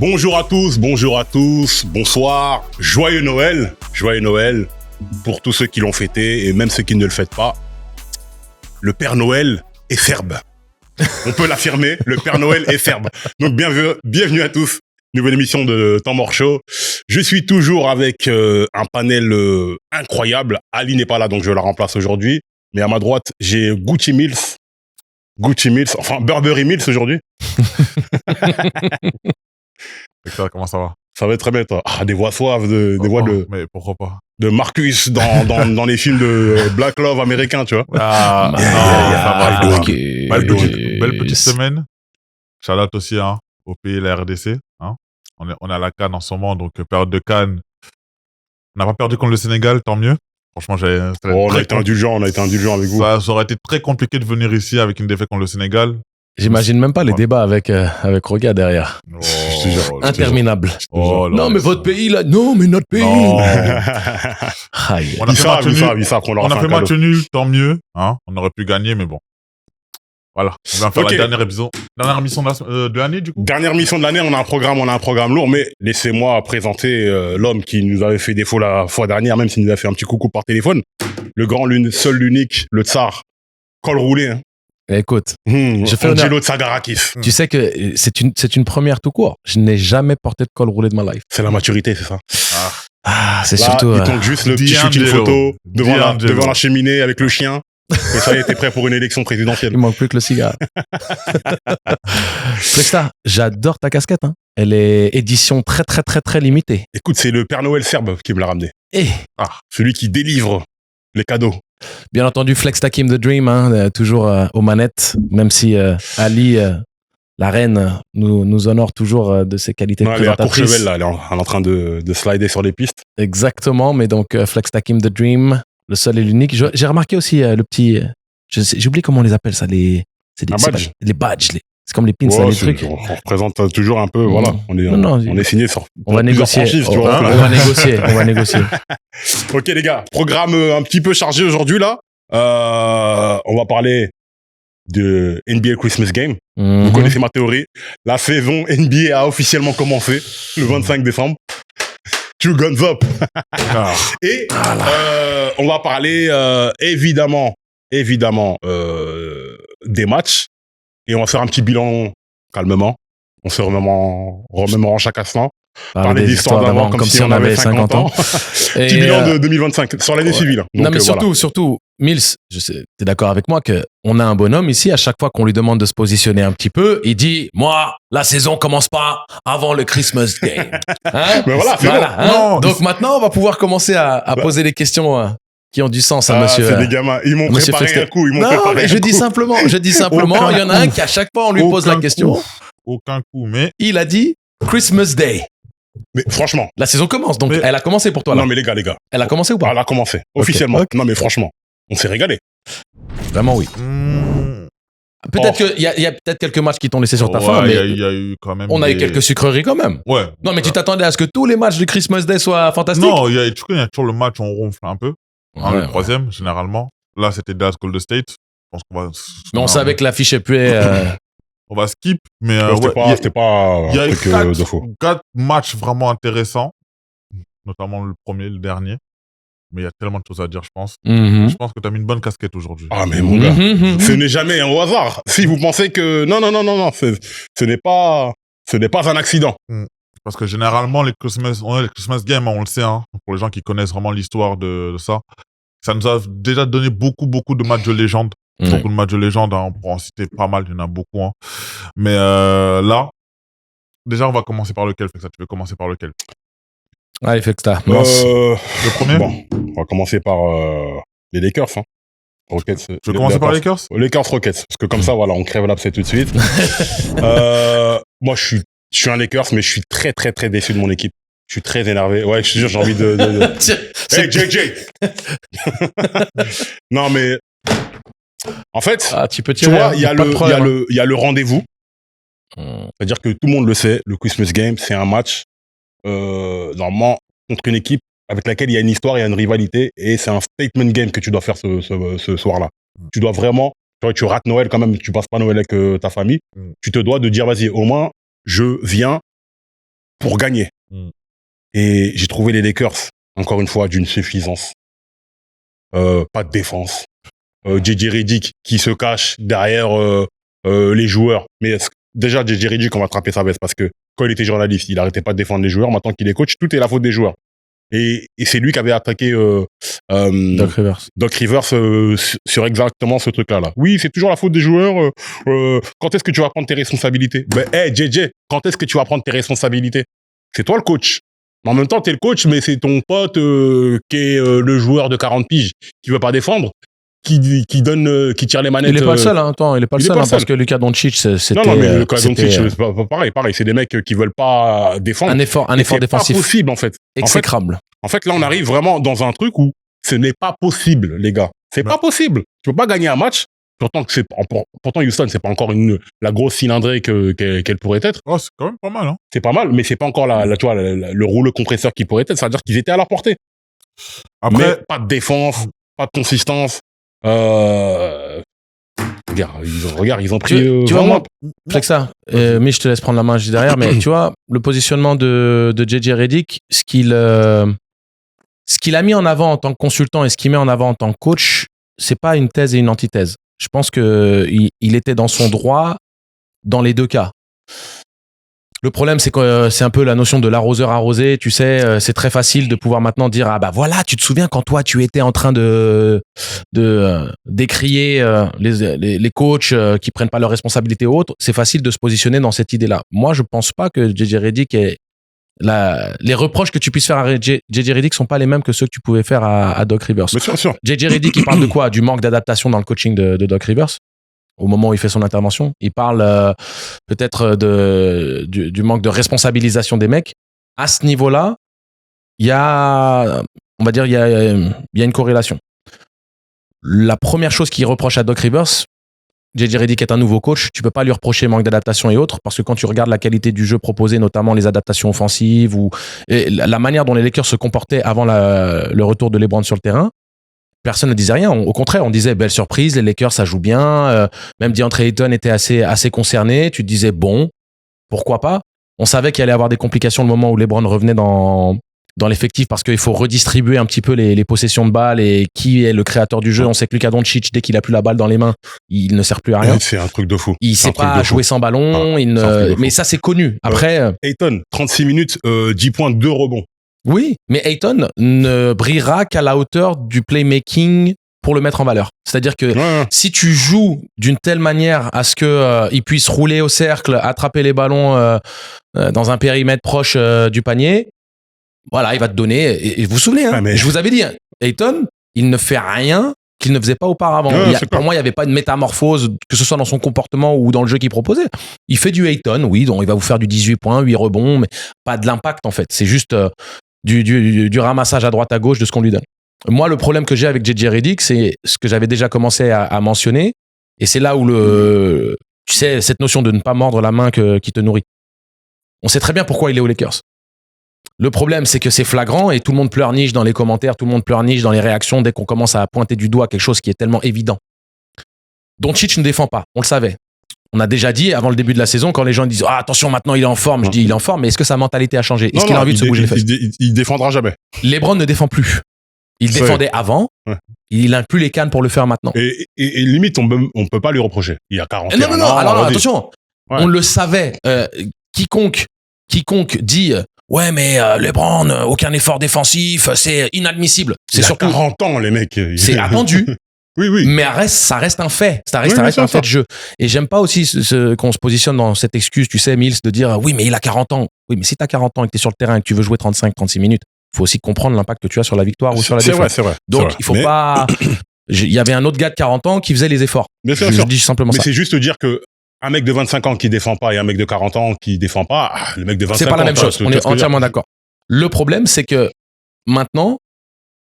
Bonjour à tous, bonsoir, joyeux Noël pour tous ceux qui l'ont fêté et même ceux qui ne le fêtent pas. Le Père Noël est ferbe. On peut l'affirmer, le Père Noël est ferbe. Donc bienvenue à tous, nouvelle émission de Temps Mort Show. Je suis toujours avec un panel incroyable. Ali n'est pas là, donc je la remplace aujourd'hui. Mais à ma droite, j'ai Gucci Mills, enfin Burberry Mills aujourd'hui. Et toi, comment ça va? Ça va très bien, toi. Ah, des voix suaves, des voix mais pourquoi pas? de Marcus dans les films de Black Love américains, tu vois. Ah, ça va. Belle petite semaine. Shout-out aussi au pays de la RDC. On est à la CAN en ce moment, donc période de CAN. On n'a pas perdu contre le Sénégal, tant mieux. Franchement, on a été indulgent avec vous. Ça aurait été très compliqué de venir ici avec une défaite contre le Sénégal. J'imagine même pas les débats avec Roga derrière. Interminable. Non, mais votre pays, là. Non, mais notre pays. On a fait match nul, tant mieux. On aurait pu gagner, mais bon. Voilà. On va faire la dernière émission de l'année, du coup. Dernière mission de l'année, on a un programme lourd, mais laissez-moi présenter l'homme qui nous avait fait défaut la fois dernière, même s'il nous a fait un petit coucou par téléphone. Le grand, seul, l'unique, le tsar. Col roulé, Écoute, je fais Angelo Tsagarakis. Tu sais que c'est une première tout court. Je n'ai jamais porté de col roulé de ma life. C'est la maturité, c'est ça. C'est là, surtout. Il tombe juste le petit shooting photo devant la cheminée avec le chien. Et ça, il était prêt pour une élection présidentielle. Il manque plus que le cigare. Flexta, j'adore ta casquette. Elle est édition très très très très limitée. Écoute, c'est le Père Noël serbe qui me l'a ramené. Celui qui délivre les cadeaux. Bien entendu, Flextakim the Dream, toujours aux manettes, même si Ali, la reine, nous honore toujours de ses qualités de présentatrice. Elle est à Courchevel, là, elle est en train de slider sur les pistes. Exactement, mais donc Flextakim the Dream, le seul et l'unique. J'ai remarqué aussi le petit, j'oublie comment on les appelle ça, les badges, c'est comme les pins, les trucs. On représente toujours un peu, voilà. On est signé sur. On va négocier. On va négocier. Ok, les gars. Programme un petit peu chargé aujourd'hui, là. On va parler de NBA Christmas Game. Vous connaissez ma théorie. La saison NBA a officiellement commencé le 25 décembre. Two guns up. Et, on va parler, évidemment, des matchs. Et on va faire un petit bilan calmement. On se remémorant chaque instant. Parler d'histoires d'avant comme si on avait 50 ans. Petit bilan de 2025 sur l'année civile. Donc, non, mais surtout, Mills, t'es d'accord avec moi qu'on a un bonhomme ici, à chaque fois qu'on lui demande de se positionner un petit peu, il dit, moi, la saison commence pas avant le Christmas Game. Mais voilà. Donc maintenant, on va pouvoir commencer à poser des questions qui ont du sens à monsieur. C'est des gamins. Ils m'ont préparé un coup. Je dis simplement, il y en a un qui à chaque fois on lui pose la question. Aucun coup, mais. Il a dit Christmas Day. Mais franchement. La saison commence, donc elle a commencé pour toi là. Non mais les gars. Elle a commencé ou pas? Elle a commencé, officiellement. Okay. Non mais franchement, on s'est régalé. Vraiment oui. Peut-être qu'il y a peut-être quelques matchs qui t'ont laissé sur ta faim, mais il y a eu quand même. On a eu quelques sucreries quand même. Ouais. Non mais tu t'attendais à ce que tous les matchs du Christmas Day soient fantastiques? Non, il y a toujours le match où on ronfle un peu. Le troisième, généralement. Là, c'était Dallas Golden State. Je pense qu'on va. Mais on savait que l'affiche est plus. On va skip, mais c'était pas. Il y a eu 4 matchs vraiment intéressants, notamment le premier, le dernier. Mais il y a tellement de choses à dire, je pense. Je pense que tu as mis une bonne casquette aujourd'hui. Ah mais mon gars, ce n'est jamais un hasard. Si vous pensez que non, ce n'est pas un accident. Parce que généralement, les Christmas Games, on le sait, pour les gens qui connaissent vraiment l'histoire de ça, ça nous a déjà donné beaucoup de matchs de légende. Beaucoup de matchs de légende, on pourra en citer pas mal, il y en a beaucoup. Mais là, déjà, on va commencer par lequel, Flexa? Tu veux commencer par lequel? Allez, Flexa. Le premier? Bon, on va commencer par les Lakers. Rockets. Tu veux commencer par les Lakers? Lakers Rockets, parce que comme ça, voilà, on crève l'abcès tout de suite. Moi, je suis un Lakers, mais je suis très très très déçu de mon équipe. Je suis très énervé. Ouais, je te jure, j'ai envie de... Hey, JJ. Non, mais en fait, tu vois, il y a le rendez-vous. C'est-à-dire que tout le monde le sait, le Christmas Game, c'est un match normalement contre une équipe avec laquelle il y a une histoire, il y a une rivalité, et c'est un statement game que tu dois faire ce soir-là. Tu dois vraiment, tu rates Noël quand même, tu passes pas Noël avec ta famille, tu te dois de dire, vas-y, au moins, je viens pour gagner. Et j'ai trouvé les Lakers, encore une fois, d'une suffisance. Pas de défense. JJ Redick qui se cache derrière les joueurs. Mais déjà, JJ Redick, on va attraper sa veste parce que quand il était journaliste, il arrêtait pas de défendre les joueurs. Maintenant qu'il est coach, tout est la faute des joueurs. Et c'est lui qui avait attaqué Doc Rivers sur exactement ce truc-là. Oui, c'est toujours la faute des joueurs. Quand est-ce que tu vas prendre tes responsabilités? JJ, quand est-ce que tu vas prendre tes responsabilités? C'est toi le coach. En même temps, t'es le coach, mais c'est ton pote qui est le joueur de 40 piges qui veut pas défendre, qui tire les manettes. Il est pas le seul, hein. Attends, il est pas le seul, parce que Luka Doncic, c'était. Non, mais Luka Doncic, c'est pas pareil. C'est des mecs qui veulent pas défendre. Un effort défensif. C'est pas possible, en fait. Exécrable. En fait, là, on arrive vraiment dans un truc où ce n'est pas possible, les gars. C'est pas possible. Tu peux pas gagner un match. Pourtant, Houston, c'est pas encore la grosse cylindrée qu'elle pourrait être. Oh, c'est quand même pas mal, hein. C'est pas mal, mais c'est pas encore le rouleau compresseur qui pourrait être. C'est-à-dire qu'ils étaient à leur portée. Après, mais pas de défense, pas de consistance. Regarde, ils ont pris. Tu vois, moi, c'est que ça. Mais je te laisse prendre la main juste derrière. Mais tu vois, le positionnement de JJ Redick, ce qu'il a mis en avant en tant que consultant et ce qu'il met en avant en tant que coach, c'est pas une thèse et une antithèse. Je pense qu'il était dans son droit dans les deux cas. Le problème, c'est que c'est un peu la notion de l'arroseur arrosé. Tu sais, c'est très facile de pouvoir maintenant dire, ah bah voilà, tu te souviens quand toi tu étais en train de décrier les coachs qui prennent pas leurs responsabilités ou autres. C'est facile de se positionner dans cette idée-là. Moi, je pense pas que JJ Redick les reproches que tu puisses faire à JJ Redick sont pas les mêmes que ceux que tu pouvais faire à Doc Rivers. Bien sûr. JJ Redick, il parle de quoi? Du manque d'adaptation dans le coaching de Doc Rivers au moment où il fait son intervention. Il parle peut-être du manque de responsabilisation des mecs. À ce niveau-là, il y a une corrélation. La première chose qu'il reproche à Doc Rivers, JJ Redick est un nouveau coach, tu peux pas lui reprocher manque d'adaptation et autres, parce que quand tu regardes la qualité du jeu proposé, notamment les adaptations offensives et la manière dont les Lakers se comportaient avant le retour de LeBron sur le terrain, personne ne disait rien. Au contraire, on disait belle surprise, les Lakers ça joue bien, même DeAndre Ayton était assez concerné, tu te disais bon, pourquoi pas. On savait qu'il allait y avoir des complications le moment où LeBron revenait dans l'effectif parce qu'il faut redistribuer un petit peu les possessions de balles et qui est le créateur du jeu. On sait que Luka Doncic, dès qu'il a plus la balle dans les mains, il ne sert plus à rien. C'est un truc de fou. Il sait pas jouer sans ballon. Mais ça, c'est connu. Après, Ayton, 36 minutes, 10 points, 2 rebonds. Oui, mais Ayton ne brillera qu'à la hauteur du playmaking pour le mettre en valeur. C'est-à-dire que si tu joues d'une telle manière à ce que il puisse rouler au cercle, attraper les ballons dans un périmètre proche du panier, voilà, il va te donner. Et vous vous souvenez, je vous avais dit, Ayton, il ne fait rien qu'il ne faisait pas auparavant. Pour moi, il n'y avait pas de métamorphose, que ce soit dans son comportement ou dans le jeu qu'il proposait. Il fait du Ayton, oui, donc il va vous faire du 18 points, 8 rebonds, mais pas de l'impact en fait. C'est juste du ramassage à droite à gauche de ce qu'on lui donne. Moi, le problème que j'ai avec JJ Redick, c'est ce que j'avais déjà commencé à mentionner, et c'est là où tu sais, cette notion de ne pas mordre la main qui te nourrit. On sait très bien pourquoi il est aux Lakers. Le problème, c'est que c'est flagrant et tout le monde pleurniche dans les commentaires, tout le monde pleurniche dans les réactions dès qu'on commence à pointer du doigt quelque chose qui est tellement évident. Doncic ne défend pas, on le savait. On a déjà dit avant le début de la saison, quand les gens disent attention, maintenant il est en forme, je dis il est en forme, mais est-ce que sa mentalité a changé? Est-ce qu'il a envie de se bouger les fesses? Il défendra jamais. LeBron ne défend plus. Il défendait avant, il n'a plus les cannes pour le faire maintenant. Et limite, on peut pas lui reprocher. Il a 40 ans. Non, alors attention, on le savait. Quiconque dit ouais, mais LeBron, aucun effort défensif, c'est inadmissible. C'est surtout 40 ans, les mecs. C'est attendu. Oui. Mais ça reste un fait. Ça reste un fait de jeu. Et j'aime pas aussi qu'on se positionne dans cette excuse, tu sais, Mills, de dire oui, mais il a 40 ans. Oui, mais si t'as 40 ans et que t'es sur le terrain et que tu veux jouer 35-36 minutes, faut aussi comprendre l'impact que tu as sur la victoire ou sur la défaite. C'est vrai. Donc, il faut pas. Il y avait un autre gars de 40 ans qui faisait les efforts. Bien sûr, je dis simplement ça. Mais c'est juste dire que un mec de 25 ans qui défend pas et un mec de 40 ans qui défend pas, le mec de 25 ans. C'est pas la même chose. On est entièrement d'accord. Le problème, c'est que maintenant,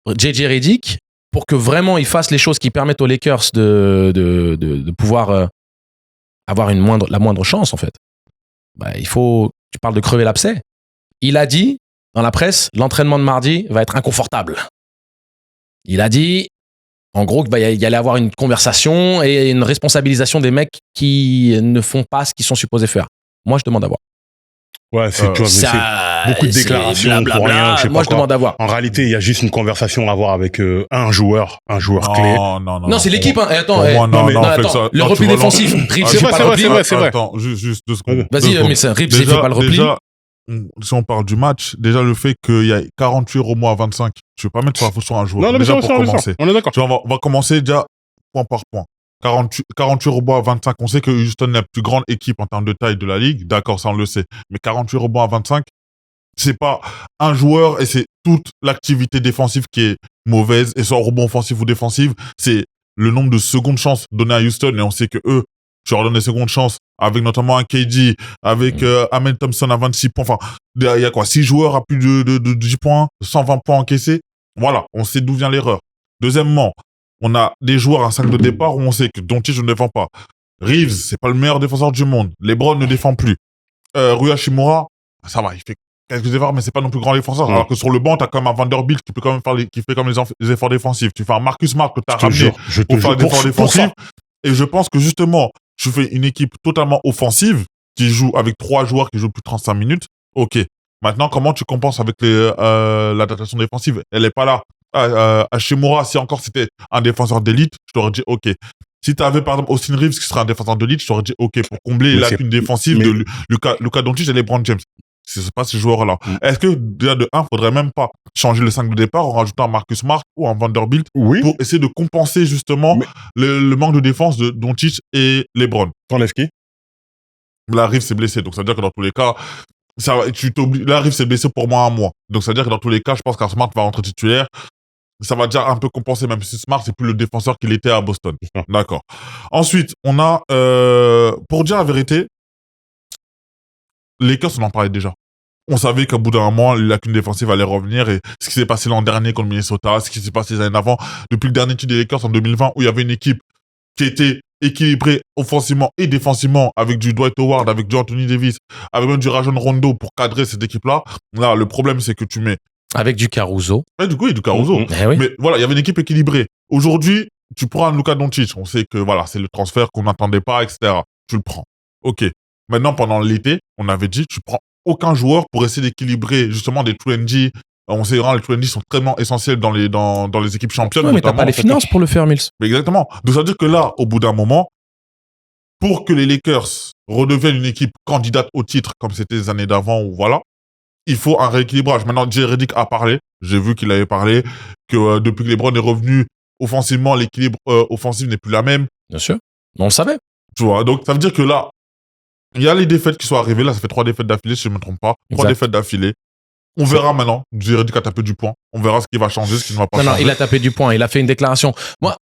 JJ Redick, pour que vraiment il fasse les choses qui permettent aux Lakers de pouvoir avoir la moindre chance, en fait, il faut. Tu parles de crever l'abcès. Il a dit dans la presse, l'entraînement de mardi va être inconfortable. Il a dit. En gros, il y allait avoir une conversation et une responsabilisation des mecs qui ne font pas ce qu'ils sont supposés faire. Moi, je demande à voir. Ouais, c'est beaucoup de déclarations pour rien. Je sais Moi, pas je quoi. demande à voir. En réalité, il y a juste une conversation à avoir avec un joueur clé. Non, c'est l'équipe. Hein. Attends, attends. Le repli défensif. Rips, c'est vrai. Attends, juste 2 secondes. Vas-y, mais Rips, il fait pas le repli. Déjà, si on parle du match, déjà le fait qu'il y a 48 rebonds à 25, je vais pas mettre la faute sur un joueur. Non, déjà pour commencer. On est d'accord. Tu vois, on va commencer déjà point par point. 48 rebonds à 25, on sait que Houston est la plus grande équipe en termes de taille de la ligue. D'accord, ça on le sait. Mais 48 rebonds à 25, c'est pas un joueur et c'est toute l'activité défensive qui est mauvaise. Et soit rebond offensif ou défensif, c'est le nombre de secondes chances données à Houston. Et on sait que eux, tu leur donnes des secondes chances avec notamment un KD, avec Amen Thompson à 26 points. Enfin, il y a quoi, 6 joueurs à plus de 10 points, 120 points encaissés. Voilà, on sait d'où vient l'erreur. Deuxièmement, on a des joueurs à 5 de départ où on sait que Doncic ne défend pas. Reeves, c'est pas le meilleur défenseur du monde. LeBron ne défend plus. Rui Hachimura, ça va, il fait quelques efforts, mais c'est pas non plus grand défenseur. Alors que sur le banc, t'as quand même un Vanderbilt qui peut quand même qui fait comme les efforts défensifs. Tu fais un Marcus Smart que t'as ramené pour faire des efforts défensifs. Et je pense que justement, tu fais une équipe totalement offensive qui joue avec 3 joueurs qui jouent plus de 35 minutes. Ok. Maintenant, comment tu compenses avec l'adaptation défensive? Elle est pas là. Hachimura, si encore c'était un défenseur d'élite, je t'aurais dit ok. Si t'avais par exemple Austin Reeves qui serait un défenseur d'élite, je t'aurais dit ok pour combler la lacune défensive de Luka Doncic et LeBron James. C'est pas ces joueurs-là. Est-ce que déjà de 1, faudrait même pas changer le 5 de départ en rajoutant un Marcus Smart ou un Vanderbilt pour essayer de compenser justement le manque de défense de Doncic et LeBron? T'enlèves qui? La Reeves s'est blessé, donc ça veut dire que dans tous les cas, la Reeves s'est blessé pour moi un mois. Donc ça veut dire que dans tous les cas, je pense qu'un Smart va rentrer titulaire. Ça va déjà un peu compenser, même si Smart, c'est plus le défenseur qu'il était à Boston. D'accord. Ensuite, on a, pour dire la vérité, les Lakers, on en parlait déjà. On savait qu'au bout d'un moment, la lacune défensive allait revenir et ce qui s'est passé l'an dernier contre Minnesota, ce qui s'est passé les années d'avant, depuis le dernier titre des Lakers en 2020, où il y avait une équipe qui était équilibrée offensivement et défensivement avec du Dwight Howard, avec du Anthony Davis, avec même du Rajon Rondo pour cadrer cette équipe-là. Là, le problème, c'est que tu mets avec du Caruso. Ouais, du coup, il y a du Caruso. Mais voilà, il y avait une équipe équilibrée. Aujourd'hui, tu prends un Luka Doncic. On sait que voilà, c'est le transfert qu'on n'attendait pas, etc. Tu le prends. Ok. Maintenant, pendant l'été, on avait dit, tu prends aucun joueur pour essayer d'équilibrer justement des 2ND. On sait que les 2ND sont tellement essentiels dans les équipes championnes. Ouais, mais t'as pas les finances pour le faire, Mills. Mais exactement. Donc ça veut dire que là, au bout d'un moment, pour que les Lakers redeviennent une équipe candidate au titre, comme c'était les années d'avant, ou voilà, il faut un rééquilibrage. Maintenant, J. Redick a parlé. J'ai vu qu'il avait parlé que depuis que LeBron est revenu offensivement, l'équilibre offensif n'est plus la même. Bien sûr. On le savait. Tu vois, donc ça veut dire que là, il y a les défaites qui sont arrivées. Là, ça fait 3 défaites d'affilée, si je ne me trompe pas. 3 défaites d'affilée. On verra maintenant. J. Redick a tapé du poing. On verra ce qui va changer, ce qui ne va pas changer. Non, il a tapé du poing. Il a fait une déclaration. Moi,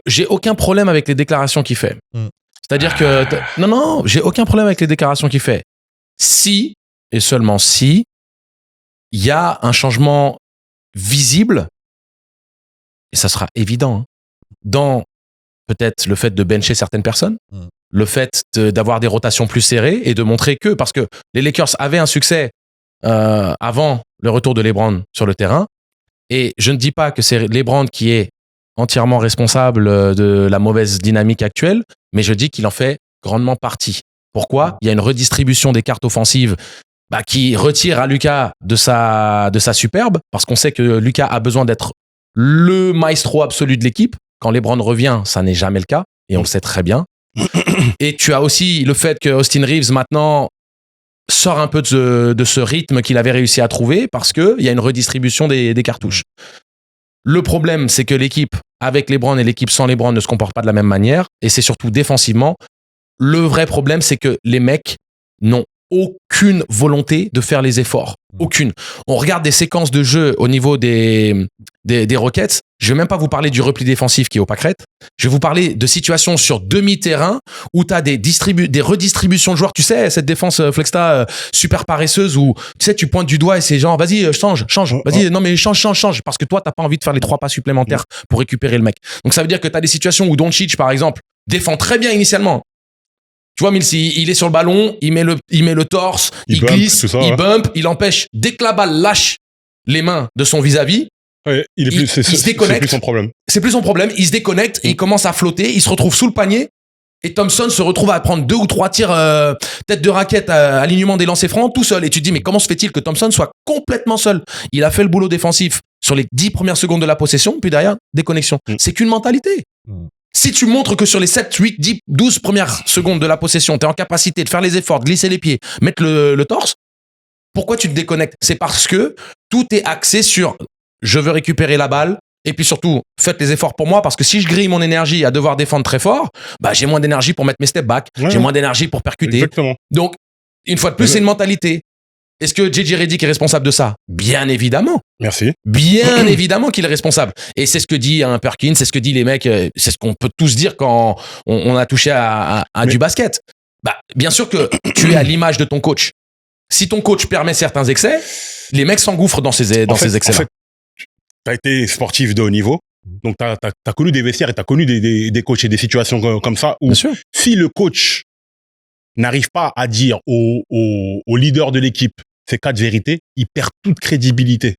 j'ai aucun problème avec les déclarations qu'il fait. C'est-à-dire que... Non, j'ai aucun problème avec les déclarations qu'il fait. Si, et seulement si, il y a un changement visible, et ça sera évident, hein, dans peut-être le fait de bencher certaines personnes, le fait d'avoir des rotations plus serrées et de montrer que, parce que les Lakers avaient un succès avant le retour de LeBron sur le terrain, et je ne dis pas que c'est LeBron qui est entièrement responsable de la mauvaise dynamique actuelle, mais je dis qu'il en fait grandement partie. Pourquoi ? Il y a une redistribution des cartes offensives qui retire à Luka de sa superbe, parce qu'on sait que Luka a besoin d'être le maestro absolu de l'équipe. Quand LeBron revient, ça n'est jamais le cas, et on le sait très bien. Et tu as aussi le fait que Austin Reeves, maintenant, sort un peu de ce rythme qu'il avait réussi à trouver, parce qu'il y a une redistribution des cartouches. Le problème, c'est que l'équipe avec LeBron et l'équipe sans LeBron ne se comportent pas de la même manière, et c'est surtout défensivement. Le vrai problème, c'est que les mecs n'ont aucune volonté de faire les efforts. Aucune. On regarde des séquences de jeu au niveau des Rockets. Je vais même pas vous parler du repli défensif qui est au pâquerette. Je vais vous parler de situations sur demi-terrain où tu as des redistributions de joueurs. Tu sais, cette défense Flexta super paresseuse où tu sais, tu pointes du doigt et c'est genre, vas-y, change. Vas-y, non mais change. Parce que toi, t'as pas envie de faire les 3 pas supplémentaires pour récupérer le mec. Donc ça veut dire que tu as des situations où Doncic, par exemple, défend très bien initialement. Tu vois, Mills, il est sur le ballon, il met le torse, il glisse, il bump, il empêche. Dès que la balle lâche les mains de son vis-à-vis, il se déconnecte. C'est plus son problème. C'est plus son problème. Il se déconnecte et il commence à flotter. Il se retrouve sous le panier. Et Thompson se retrouve à prendre 2 ou 3 tirs tête de raquette, alignement des lancers francs tout seul. Et tu te dis, mais comment se fait-il que Thompson soit complètement seul? Il a fait le boulot défensif sur les 10 premières secondes de la possession, puis derrière, déconnexion. C'est qu'une mentalité. Si tu montres que sur les 7, 8, 10, 12 premières secondes de la possession, tu es en capacité de faire les efforts, de glisser les pieds, mettre le torse, pourquoi tu te déconnectes? C'est parce que tout est axé sur je veux récupérer la balle, et puis surtout, faites les efforts pour moi, parce que si je grille mon énergie à devoir défendre très fort, bah, j'ai moins d'énergie pour mettre mes step back, j'ai moins d'énergie pour percuter. Exactement. Donc, une fois de plus, c'est une mentalité. Est-ce que JJ Redick est responsable de ça? Bien évidemment. Merci. Bien évidemment qu'il est responsable. Et c'est ce que dit un Perkins, c'est ce que dit les mecs, c'est ce qu'on peut tous dire quand on a touché à du basket. Bah, bien sûr que tu es à l'image de ton coach. Si ton coach permet certains excès, les mecs s'engouffrent dans ces excès-là. En fait, t'as été sportif de haut niveau, donc t'as connu des vestiaires et t'as connu des coachs et des situations comme ça où si le coach n'arrive pas à dire au leader de l'équipe ces 4 vérités, il perd toute crédibilité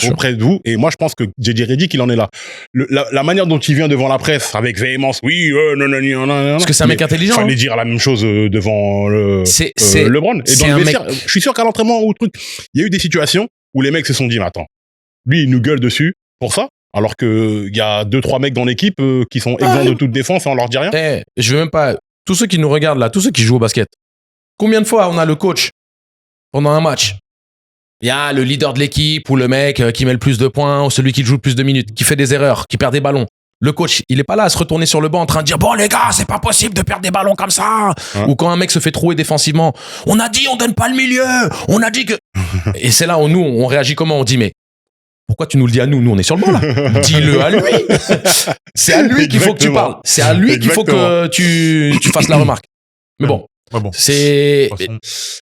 auprès de vous. Et moi, je pense que JJ Redick, il en est là. La manière dont il vient devant la presse avec véhémence, oui, non. Parce que c'est un mec intelligent. Il fallait dire la même chose devant LeBron. Et dans le vestiaire, je suis sûr qu'à l'entraînement ou truc, il y a eu des situations où les mecs se sont dit, mais attends, lui, il nous gueule dessus pour ça, alors qu'il y a 2-3 mecs dans l'équipe qui sont exempts de toute défense et on leur dit rien. Je veux même pas... Tous ceux qui nous regardent là, tous ceux qui jouent au basket, combien de fois on a le coach pendant un match? Il y a le leader de l'équipe ou le mec qui met le plus de points ou celui qui joue le plus de minutes, qui fait des erreurs, qui perd des ballons. Le coach, il est pas là à se retourner sur le banc en train de dire « Bon les gars, c'est pas possible de perdre des ballons comme ça !» Ou quand un mec se fait trouer défensivement, « On a dit on donne pas le milieu, on a dit que... » Et c'est là où nous, on réagit comment? On dit « Mais pourquoi tu nous le dis à nous? Nous, on est sur le banc là. Dis-le à lui. » C'est à lui qu'il faut que tu parles. C'est à lui qu'il faut que tu fasses la remarque. Mais bon, c'est...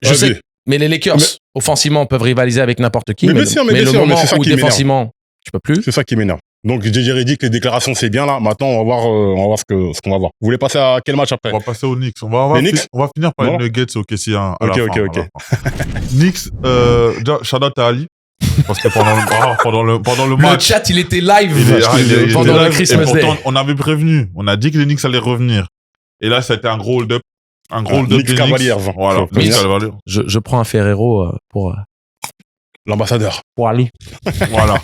Je sais, mais les Lakers, offensivement, peuvent rivaliser avec n'importe qui. Mais le moment où défensivement, tu peux plus. C'est ça qui m'énerve. Donc, JJ Redick, les déclarations, c'est bien là. Maintenant, on va voir ce qu'on va voir. Vous voulez passer à quel match après? On va passer aux Knicks. On va finir par les Nuggets au KC à la fin. Ok. Knicks, shout out à Ali. Parce que pendant le match. Le chat, il était live pendant le Christmas Day. Pourtant, on avait prévenu. On a dit que les Knicks allaient revenir. Et là, ça a été un gros hold-up. Un gros hold-up des Cavaliers. Voilà. Je prends un Ferrero pour l'ambassadeur. Pour Ali. Voilà.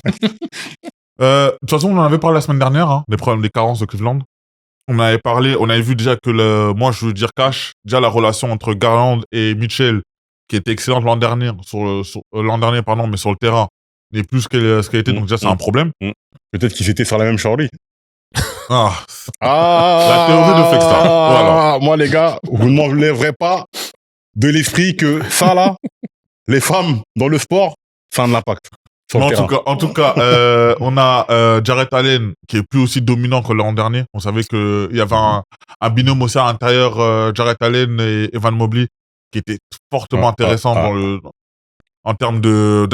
De toute façon, on en avait parlé la semaine dernière, des problèmes des carences de Cleveland. On avait vu déjà que moi, je veux dire cash, déjà la relation entre Garland et Mitchell, qui était excellente l'an dernier, mais sur le terrain, n'est plus ce qu'elle était, donc déjà, c'est un problème. Peut-être qu'ils étaient sur la même Charlie. La théorie de Fexta. Voilà. Moi, les gars, vous ne m'enlèverez pas de l'esprit que ça, là, les femmes dans le sport, ça a un impact. En tout cas, on a Jarrett Allen qui est plus aussi dominant que l'an dernier. On savait qu'il y avait un binôme aussi à l'intérieur, Jarrett Allen et Evan Mobley, qui était fortement intéressant en termes de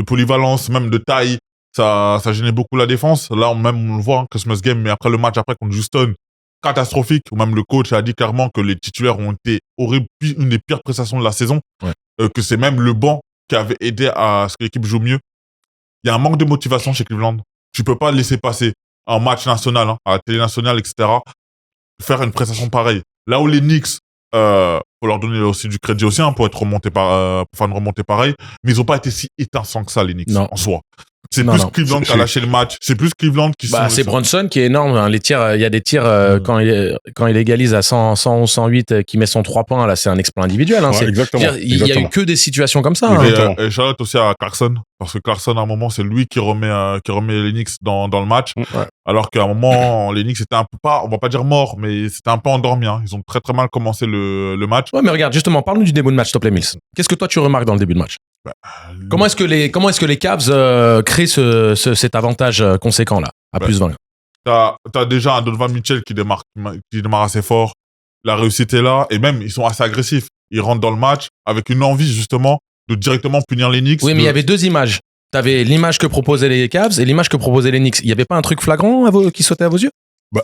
polyvalence, même de taille. Ça gênait beaucoup la défense. Là, on le voit, Christmas Game, mais après le match contre Houston, catastrophique, où même le coach a dit clairement que les titulaires ont été horribles, une des pires prestations de la saison, que c'est même le banc qui avait aidé à ce que l'équipe joue mieux. Il y a un manque de motivation chez Cleveland. Tu peux pas laisser passer un match national, à la télé nationale, etc., faire une prestation pareille. Là où les Knicks, faut leur donner aussi du crédit aussi, pour être remonté pour faire une remontée pareille, mais ils ont pas été si étincelants que ça, les Knicks, en soi. C'est plus Cleveland qui a lâché le match. C'est plus Cleveland qui c'est Brunson qui est énorme. Les tirs, il y a des tirs quand il égalise à 111, 108, qui met son 3 points. Là, c'est un exploit individuel. Exactement. Il y a eu que des situations comme ça. Et shout-out aussi à Clarkson, parce que Clarkson, à un moment, c'est lui qui remet les Knicks dans le match. Alors qu'à un moment, les Knicks étaient un peu on va pas dire mort, mais c'était un peu endormi. Ils ont très très mal commencé le match. Ouais, mais regarde, justement, parle-nous du début de match, s'il te plaît, Mills. Qu'est-ce que toi tu remarques dans le début de match? Comment est-ce que les Cavs créent cet avantage conséquent là, à plus 20? T'as déjà un Donovan Mitchell qui démarre assez fort. La réussite est là, et même ils sont assez agressifs. Ils rentrent dans le match avec une envie justement de directement punir les Knicks. Oui, mais il y avait 2 images. T'avais l'image que proposaient les Cavs et l'image que proposaient les Knicks. Il y avait pas un truc flagrant qui sautait à vos yeux?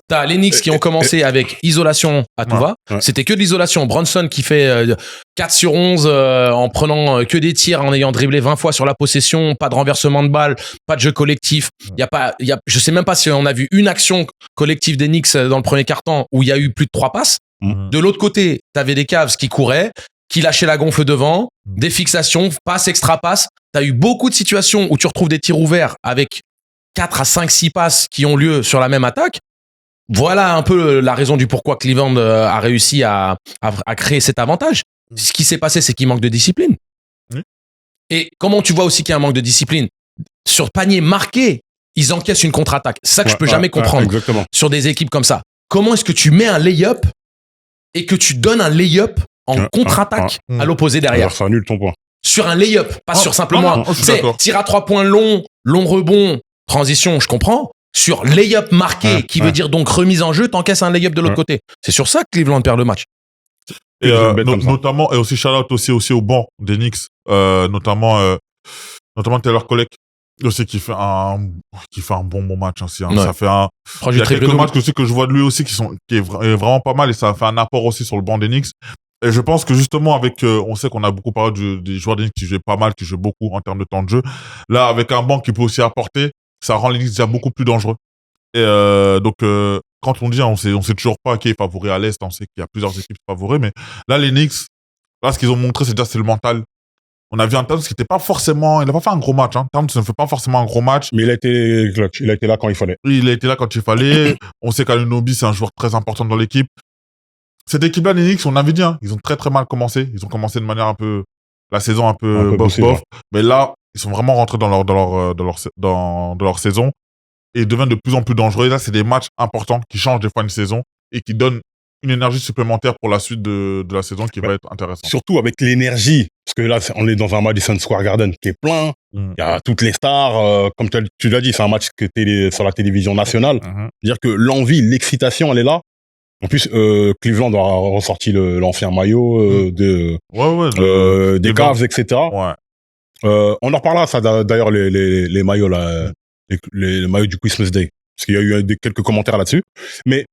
T'as les Knicks qui ont commencé avec isolation à tout va. C'était que de l'isolation. Brunson qui fait 4 sur 11 en prenant que des tirs, en ayant dribblé 20 fois sur la possession, pas de renversement de balle, pas de jeu collectif. Je sais même pas si on a vu une action collective des Knicks dans le premier quart-temps où il y a eu plus de 3 passes. De l'autre côté, t'avais des Cavs qui couraient, qui lâchaient la gonfle devant, des fixations, passes, extra passes. T'as eu beaucoup de situations où tu retrouves des tirs ouverts avec 4 à 5, 6 passes qui ont lieu sur la même attaque. Voilà un peu la raison du pourquoi Cleveland a réussi à créer cet avantage. Ce qui s'est passé, c'est qu'il manque de discipline. Et comment tu vois aussi qu'il y a un manque de discipline? Sur panier marqué, ils encaissent une contre-attaque. C'est ça que je peux jamais comprendre sur des équipes comme ça. Comment est-ce que tu mets un lay-up et que tu donnes un lay-up en contre-attaque à l'opposé derrière? Alors, ça annule ton point. Sur un lay-up, pas sur simplement tir à 3 points long rebond, transition, je comprends. Sur lay-up marqué, qui veut dire donc remise en jeu, t'encaisses un lay-up de l'autre côté. C'est sur ça que Cleveland perd le match. Et notamment, et aussi shout-out aussi au banc des Knicks, notamment Taylor Collect, aussi qui fait un bon match aussi. Ça fait il y a quelques matchs aussi que je vois de lui aussi qui est vraiment pas mal, et ça a fait un apport aussi sur le banc des Knicks. Et je pense que justement avec, on sait qu'on a beaucoup parlé des joueurs des Knicks qui jouaient pas mal, qui jouaient beaucoup en termes de temps de jeu. Là, avec un banc qui peut aussi apporter, ça rend les Knicks déjà beaucoup plus dangereux. Et donc quand on dit, on sait toujours pas qui est favori à l'Est, on sait qu'il y a plusieurs équipes favoris, mais là les Knicks, là ce qu'ils ont montré, c'est le mental. On a vu un Towns qui était pas forcément, il a pas fait un gros match. Towns ne fait pas forcément un gros match, mais il a été clutch. Il a été là quand il fallait. Il a été là quand il fallait. On sait qu'Anunoby, c'est un joueur très important dans l'équipe. Cette équipe-là, les Knicks, on avait dit, ils ont très très mal commencé. Ils ont commencé de manière la saison un peu bof. Mais là, ils sont vraiment rentrés dans leur saison et deviennent de plus en plus dangereux. Et là, c'est des matchs importants qui changent des fois une saison et qui donnent une énergie supplémentaire pour la suite de la saison qui va être intéressante. Surtout avec l'énergie, parce que là, on est dans un Madison Square Garden qui est plein. Il y a toutes les stars. Comme tu l'as dit, c'est un match qui était sur la télévision nationale. C'est-à-dire que l'envie, l'excitation, elle est là. En plus, Cleveland a ressorti l'ancien maillot des Cavs, etc. On en reparlera, ça, d'ailleurs, les maillots, là, les maillots du Christmas Day. Parce qu'il y a eu quelques commentaires là-dessus. Mais,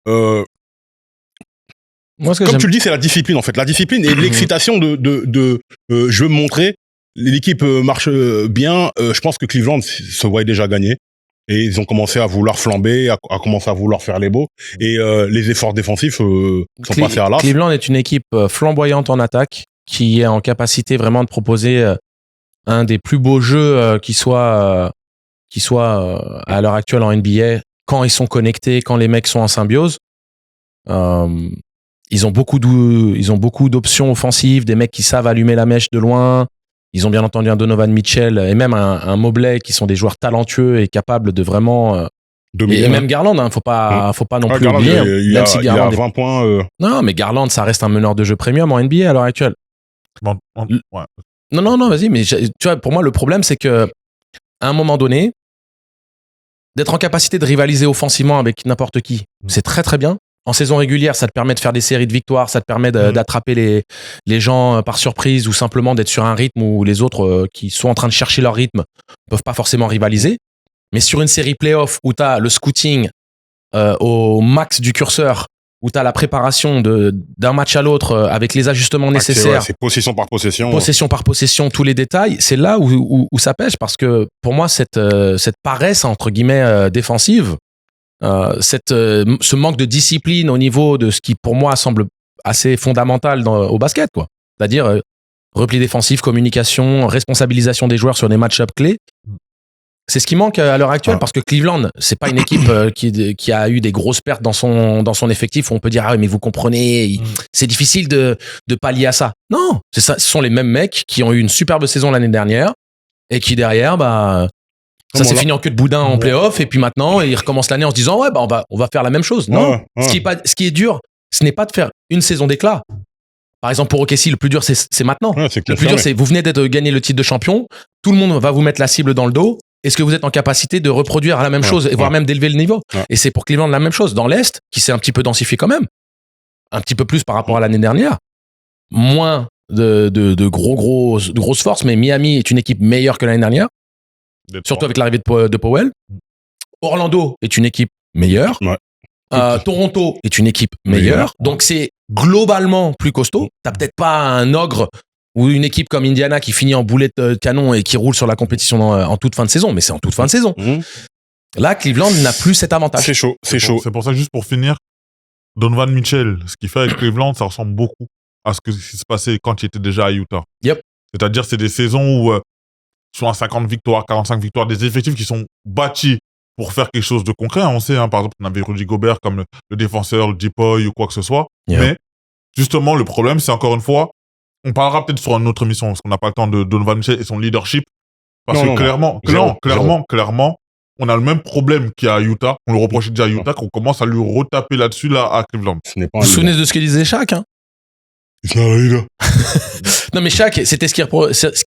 comme tu le dis, c'est la discipline, en fait. La discipline et l'excitation de je veux me montrer. L'équipe marche bien. Je pense que Cleveland se voit déjà gagner. Et ils ont commencé à vouloir flamber, à commencer à vouloir faire les beaux. Et les efforts défensifs sont passés à l'as. Cleveland est une équipe flamboyante en attaque, qui est en capacité vraiment de proposer un des plus beaux jeux qui soit à l'heure actuelle en NBA, quand ils sont connectés, quand les mecs sont en symbiose. Ils ont beaucoup d'options offensives, des mecs qui savent allumer la mèche de loin. Ils ont bien entendu un Donovan Mitchell et même un Mobley qui sont des joueurs talentueux et capables de vraiment dominer. Et même Garland, faut pas non plus Garland, oublier. Il a 20 points. Non, mais Garland, ça reste un meneur de jeu premium en NBA à l'heure actuelle. Non, vas-y, mais tu vois, pour moi, le problème, c'est que à un moment donné, d'être en capacité de rivaliser offensivement avec n'importe qui, c'est très très bien. En saison régulière, ça te permet de faire des séries de victoires, ça te permet d'attraper les gens par surprise ou simplement d'être sur un rythme où les autres qui sont en train de chercher leur rythme ne peuvent pas forcément rivaliser. Mais sur une série playoff où tu as le scouting au max du curseur, où tu as la préparation d'un match à l'autre avec les ajustements nécessaires. C'est possession par possession. Possession par possession, tous les détails. C'est là où ça pêche parce que pour moi, cette paresse, entre guillemets, défensive, ce manque de discipline au niveau de ce qui pour moi semble assez fondamental au basket, quoi. C'est-à-dire repli défensif, communication, responsabilisation des joueurs sur des match-ups clés. C'est ce qui manque à l'heure actuelle parce que Cleveland, c'est pas une équipe qui a eu des grosses pertes dans son effectif où on peut dire mais vous comprenez, c'est difficile de pallier à ça. Non, c'est ça, ce sont les mêmes mecs qui ont eu une superbe saison l'année dernière et qui derrière ça s'est fini en queue de boudin en play-off et puis maintenant ils recommencent l'année en se disant on va faire la même chose. Non, ce qui est dur, ce n'est pas de faire une saison d'éclat. Par exemple pour OKC, le plus dur c'est maintenant. Le plus dur c'est vous venez de gagner le titre de champion, tout le monde va vous mettre la cible dans le dos. Est-ce que vous êtes en capacité de reproduire la même chose et voire même d'élever le niveau? Et c'est pour Cleveland la même chose. Dans l'Est, qui s'est un petit peu densifié quand même, un petit peu plus par rapport à l'année dernière, moins de grosses forces, mais Miami est une équipe meilleure que l'année dernière, surtout avec l'arrivée de Powell. Orlando est une équipe meilleure, Toronto est une équipe meilleure. Donc, c'est globalement plus costaud. T'as peut-être pas un ogre ou une équipe comme Indiana qui finit en boulet de canon et qui roule sur la compétition en toute fin de saison. Mais c'est en toute fin de saison. Là, Cleveland n'a plus cet avantage. C'est chaud. C'est pour ça, juste pour finir, Donovan Mitchell, ce qu'il fait avec Cleveland, ça ressemble beaucoup à ce qui se passait quand il était déjà à Utah. Yep. C'est-à-dire, c'est des saisons où, soit à 50 victoires, 45 victoires, des effectifs qui sont bâtis pour faire quelque chose de concret. On sait, par exemple, on avait Rudy Gobert comme le défenseur, le Depoy ou quoi que ce soit. Yeah. Mais, justement, le problème, c'est encore une fois, on parlera peut-être sur une autre émission, parce qu'on n'a pas le temps de Donovan Mitchell et son leadership. Parce que clairement, on a le même problème qu'il y a à Utah. On le reprochait déjà à Utah, qu'on commence à lui retaper là-dessus, là, à Cleveland. Vous vous souvenez de ce que disait Shaq, Non, mais Shaq, c'était ce qu'il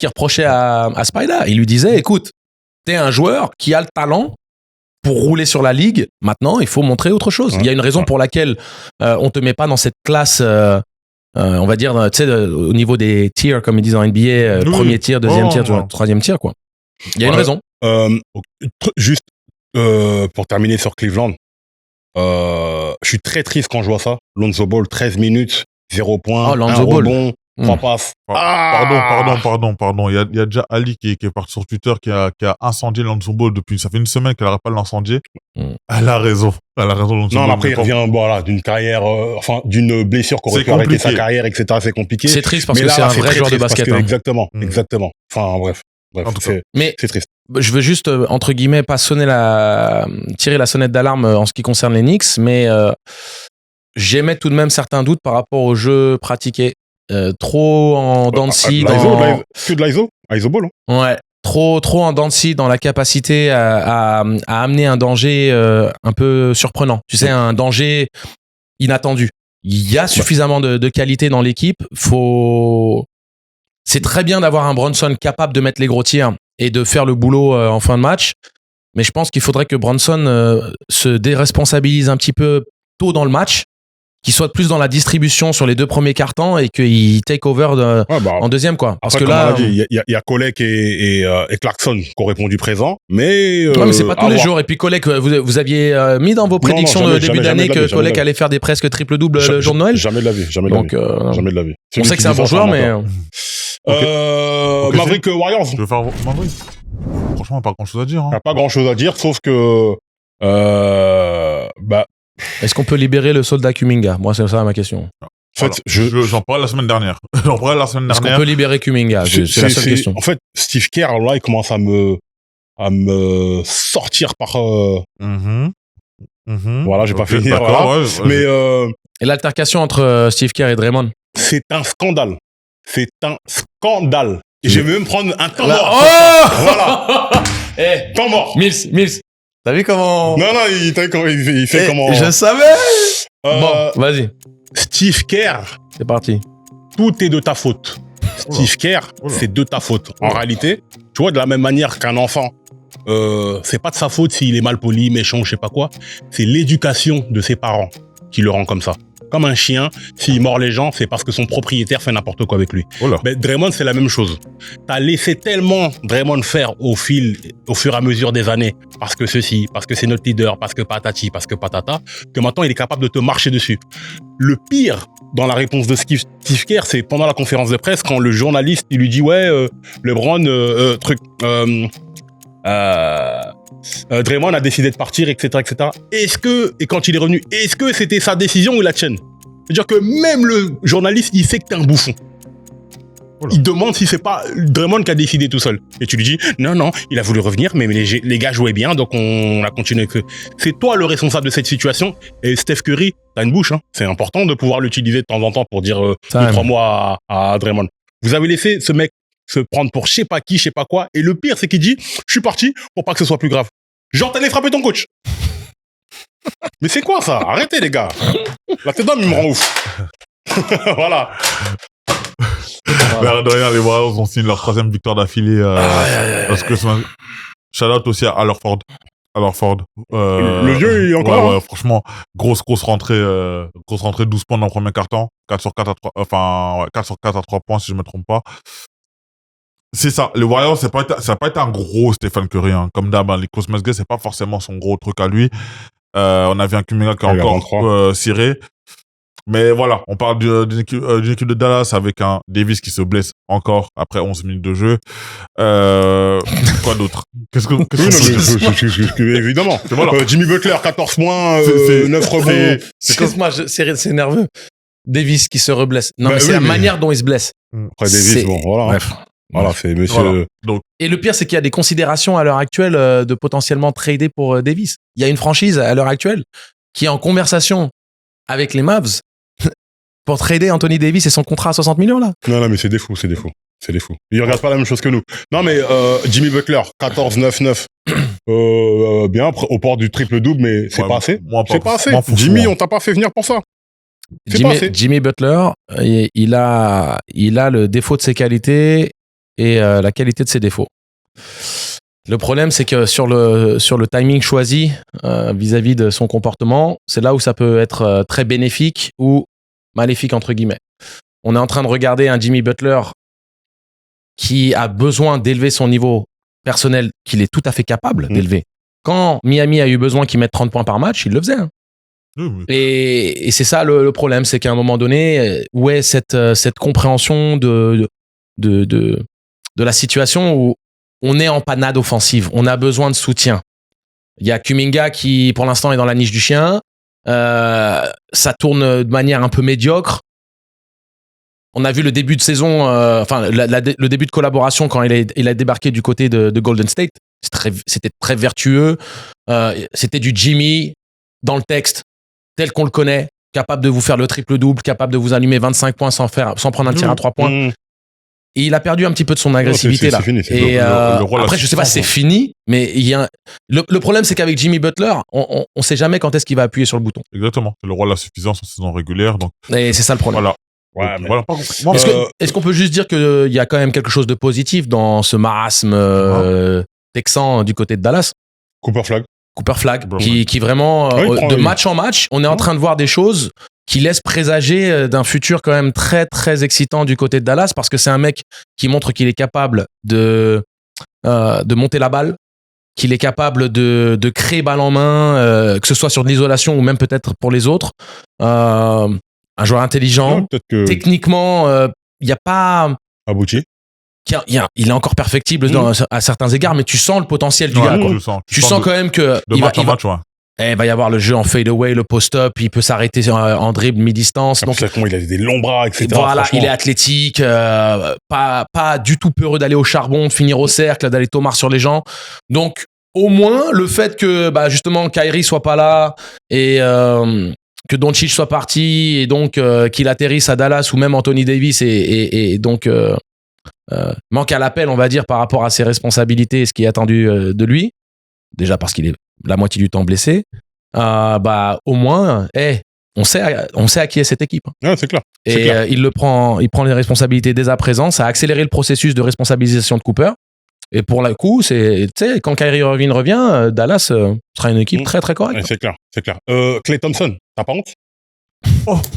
reprochait à Spider. Il lui disait, écoute, t'es un joueur qui a le talent pour rouler sur la ligue. Maintenant, il faut montrer autre chose. Il y a une raison pour laquelle on te met pas dans cette classe, on va dire, tu sais, au niveau des tiers, comme ils disent en NBA, premier tier, deuxième tier, troisième tier, quoi. Il y a une raison. Juste pour terminer sur Cleveland, je suis très triste quand je vois ça. Lonzo Ball, 13 minutes, 0 points, 1 rebond, 3 passes. Pardon. Il y a déjà Ali qui est parti sur Twitter qui a incendié Lonzo Ball depuis. Ça fait une semaine qu'elle n'arrête pas de l'incendier. Elle a raison. Lonzo Ball. Non, après, il revient d'une carrière, d'une blessure qui aurait pu arrêter sa carrière, etc. C'est compliqué. C'est triste parce que c'est un vrai joueur de basket. Exactement. Enfin, bref, c'est triste. Je veux juste, entre guillemets, pas tirer la sonnette d'alarme en ce qui concerne les Knicks, mais j'émets tout de même certains doutes par rapport au jeu pratiqué. Trop en dents de scie. Que de l'ISO ball. Ouais. Trop en dents de scie dans la capacité à amener un danger un peu surprenant. Tu sais, un danger inattendu. Il y a suffisamment de qualité dans l'équipe. C'est très bien d'avoir un Brunson capable de mettre les gros tirs et de faire le boulot en fin de match. Mais je pense qu'il faudrait que Brunson se déresponsabilise un petit peu tôt dans le match, qu'il soit plus dans la distribution sur les 2 premiers quarts-temps et qu'il take over en deuxième, quoi. Parce après, que là, il y a Kolek et Clarkson qui ont répondu présent, mais mais c'est pas tous les jours. Et puis Kolek, vous aviez mis dans vos prédictions de début d'année que Kolek allait faire des presque triple-double le jour de Noël. Jamais de la vie. Jamais de la vie. On sait que c'est un bon joueur, mais Maverick Warriors. Je veux faire Maverick. Franchement, pas grand-chose à dire. Il n'y a pas grand-chose à dire, sauf que est-ce qu'on peut libérer le soldat Kuminga? Moi, c'est ça ma question. En fait, j'en parlais la semaine dernière. Est-ce qu'on peut libérer Kuminga? C'est la seule question. En fait, Steve Kerr, là, il commence à me sortir par. Voilà, j'ai pas fini. Voilà. Mais et l'altercation entre Steve Kerr et Draymond? C'est un scandale. Et je vais même prendre un temps mort. Voilà. Temps mort. Mills. T'as vu comment... Non, il fait comment... Je savais. Bon, vas-y. Steve Kerr. C'est parti. Tout est de ta faute. Steve Kerr, c'est de ta faute. En réalité, tu vois, de la même manière qu'un enfant, c'est pas de sa faute s'il est mal poli, méchant, je sais pas quoi. C'est l'éducation de ses parents qui le rend comme ça. Comme un chien, s'il mord les gens, c'est parce que son propriétaire fait n'importe quoi avec lui. Mais Draymond, c'est la même chose. T'as laissé tellement Draymond faire au fur et à mesure des années, parce que ceci, parce que c'est notre leader, parce que patati, parce que patata, que maintenant il est capable de te marcher dessus. Le pire dans la réponse de Steve Kerr, c'est pendant la conférence de presse, quand le journaliste, il lui dit, LeBron, Draymond a décidé de partir, etc., etc. Et quand il est revenu, est-ce que c'était sa décision ou la tienne? C'est-à-dire que même le journaliste, il sait que t'es un bouffon. Il demande si c'est pas Draymond qui a décidé tout seul. Et tu lui dis, non, il a voulu revenir, mais les gars jouaient bien, donc on a continué avec eux. C'est toi le responsable de cette situation. Et Steph Curry, t'as une bouche, hein. C'est important de pouvoir l'utiliser de temps en temps pour dire 2-3 mois à Draymond. Vous avez laissé ce mec se prendre pour je sais pas qui, je sais pas quoi. Et le pire, c'est qu'il dit, je suis parti pour pas que ce soit plus grave. Genre, t'allais frapper ton coach. Mais c'est quoi ça? Arrêtez, les gars. La tête d'homme, il me rend ouf. Voilà. Derrière, les Warriors ont signé leur 3e victoire d'affilée. Parce que shout-out aussi à Allerford. Le vieux, il est encore là. Ouais, franchement, grosse rentrée, 12 points dans le premier quart-temps. 4 sur 4 à 3 points, si je me trompe pas. C'est ça. Les Warriors, ça n'a pas été un gros Stephen Curry, hein. Comme d'hab, les Cosmos Gay, c'est pas forcément son gros truc à lui. On avait un Kuminga qui est encore ciré. Mais voilà, on parle d'une équipe de Dallas avec un Davis qui se blesse encore après 11 minutes de jeu. Quoi d'autre? Évidemment. Voilà. Jimmy Butler, 14 points, 9 rebonds. Excuse-moi, c'est nerveux. Davis qui se reblesse. Non, mais c'est la manière dont il se blesse. Après Davis, bon, voilà. Bref. Voilà, c'est monsieur. Voilà. Donc, et le pire, c'est qu'il y a des considérations à l'heure actuelle de potentiellement trader pour Davis. Il y a une franchise à l'heure actuelle qui est en conversation avec les Mavs pour trader Anthony Davis et son contrat à 60 millions, là. Non, mais c'est des fous. Ils regardent pas la même chose que nous. Non, mais Jimmy Butler, 14-9-9. Bien, au port du triple-double, mais c'est pas assez. C'est pas assez. Jimmy, on t'a pas fait venir pour ça. Jimmy Butler, il a le défaut de ses qualités et la qualité de ses défauts. Le problème, c'est que sur le timing choisi vis-à-vis de son comportement, c'est là où ça peut être très bénéfique ou maléfique, entre guillemets. On est en train de regarder un Jimmy Butler qui a besoin d'élever son niveau personnel, qu'il est tout à fait capable d'élever. Quand Miami a eu besoin qu'il mette 30 points par match, il le faisait. Hein. Et c'est ça le problème, c'est qu'à un moment donné, où est cette compréhension de la situation où on est en panade offensive, on a besoin de soutien. Il y a Kuminga qui, pour l'instant, est dans la niche du chien. Ça tourne de manière un peu médiocre. On a vu le début de saison, le début de collaboration quand il a débarqué du côté de Golden State. C'était très vertueux. C'était du Jimmy dans le texte, tel qu'on le connaît, capable de vous faire le triple-double, capable de vous allumer 25 points sans prendre un tir à 3 points. Et il a perdu un petit peu de son agressivité là. Fini, et après, je sais pas si c'est fini, mais le problème, c'est qu'avec Jimmy Butler, on sait jamais quand est-ce qu'il va appuyer sur le bouton. Exactement. C'est le roi de la suffisance en saison régulière. Donc... Et c'est ça le problème. Voilà. Ouais, voilà. Est-ce qu'on peut juste dire qu'il y a quand même quelque chose de positif dans ce marasme texan du côté de Dallas? Cooper Flag, qui vraiment, de match en match, on est en train de voir des choses qui laissent présager d'un futur quand même très, très excitant du côté de Dallas, parce que c'est un mec qui montre qu'il est capable de monter la balle, qu'il est capable de créer balle en main, que ce soit sur de l'isolation ou même peut-être pour les autres. Un joueur intelligent. Techniquement, il n'y a pas... Abouti. Il est encore perfectible à certains égards, mais tu sens le potentiel du gars. Tu sens quand même que... Il va y avoir le jeu en fade-away, le post-up, il peut s'arrêter en dribble mi-distance. Donc, il a des longs bras, etc. Voilà, il est athlétique, pas du tout peureux d'aller au charbon, de finir au cercle, d'aller tomar sur les gens. Donc, au moins, le fait que justement Kyrie soit pas là et que Doncic soit parti et donc qu'il atterrisse à Dallas, ou même Anthony Davis et donc manque à l'appel, on va dire, par rapport à ses responsabilités et ce qui est attendu de lui, déjà parce qu'il est la moitié du temps blessé, au moins, on sait à qui est cette équipe. Ouais, c'est clair. Et il prend les responsabilités dès à présent. Ça a accéléré le processus de responsabilisation de Cooper. Et pour le coup, quand Kyrie Irving revient, Dallas sera une équipe très très correcte. Ouais, c'est clair. Klay Thompson, t'as pas honte?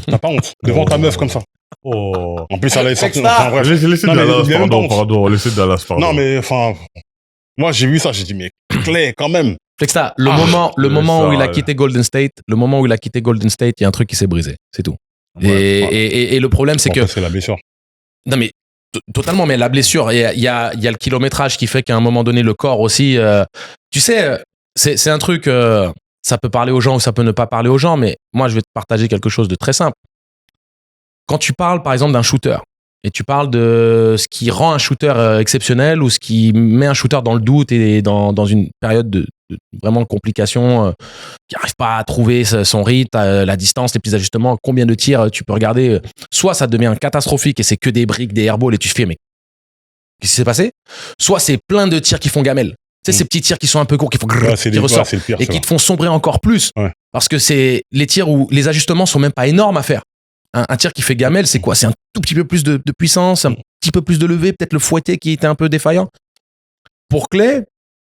T'as pas honte devant ta meuf comme ça? En plus, elle est sortie. Laissez Dallas, pardon. Non, mais enfin, moi j'ai vu ça, j'ai dit mais Klay quand même. Flexta, le moment où il a quitté Golden State, il y a un truc qui s'est brisé, c'est tout. Et le problème, c'est que c'est la blessure. Non mais totalement, mais la blessure, il y a le kilométrage qui fait qu'à un moment donné, le corps aussi. Tu sais, c'est un truc. Ça peut parler aux gens ou ça peut ne pas parler aux gens, mais moi, je vais te partager quelque chose de très simple. Quand tu parles, par exemple, d'un shooter, et tu parles de ce qui rend un shooter exceptionnel ou ce qui met un shooter dans le doute et dans une période de vraiment complication, qui n'arrive pas à trouver son rythme, la distance, les petits ajustements, combien de tirs tu peux regarder. Soit ça devient catastrophique et c'est que des briques, des airballs et tu fais mais qu'est-ce qui s'est passé? Soit c'est plein de tirs qui font gamelle. Tu sais, ces petits tirs qui sont un peu courts, qui ressortent et qui te font sombrer encore plus. Ouais. Parce que c'est les tirs où les ajustements sont même pas énormes à faire. Un tir qui fait gamelle, c'est quoi? C'est un tout petit peu plus de puissance, un petit peu plus de levée, peut-être le fouetté qui était un peu défaillant. Pour Klay,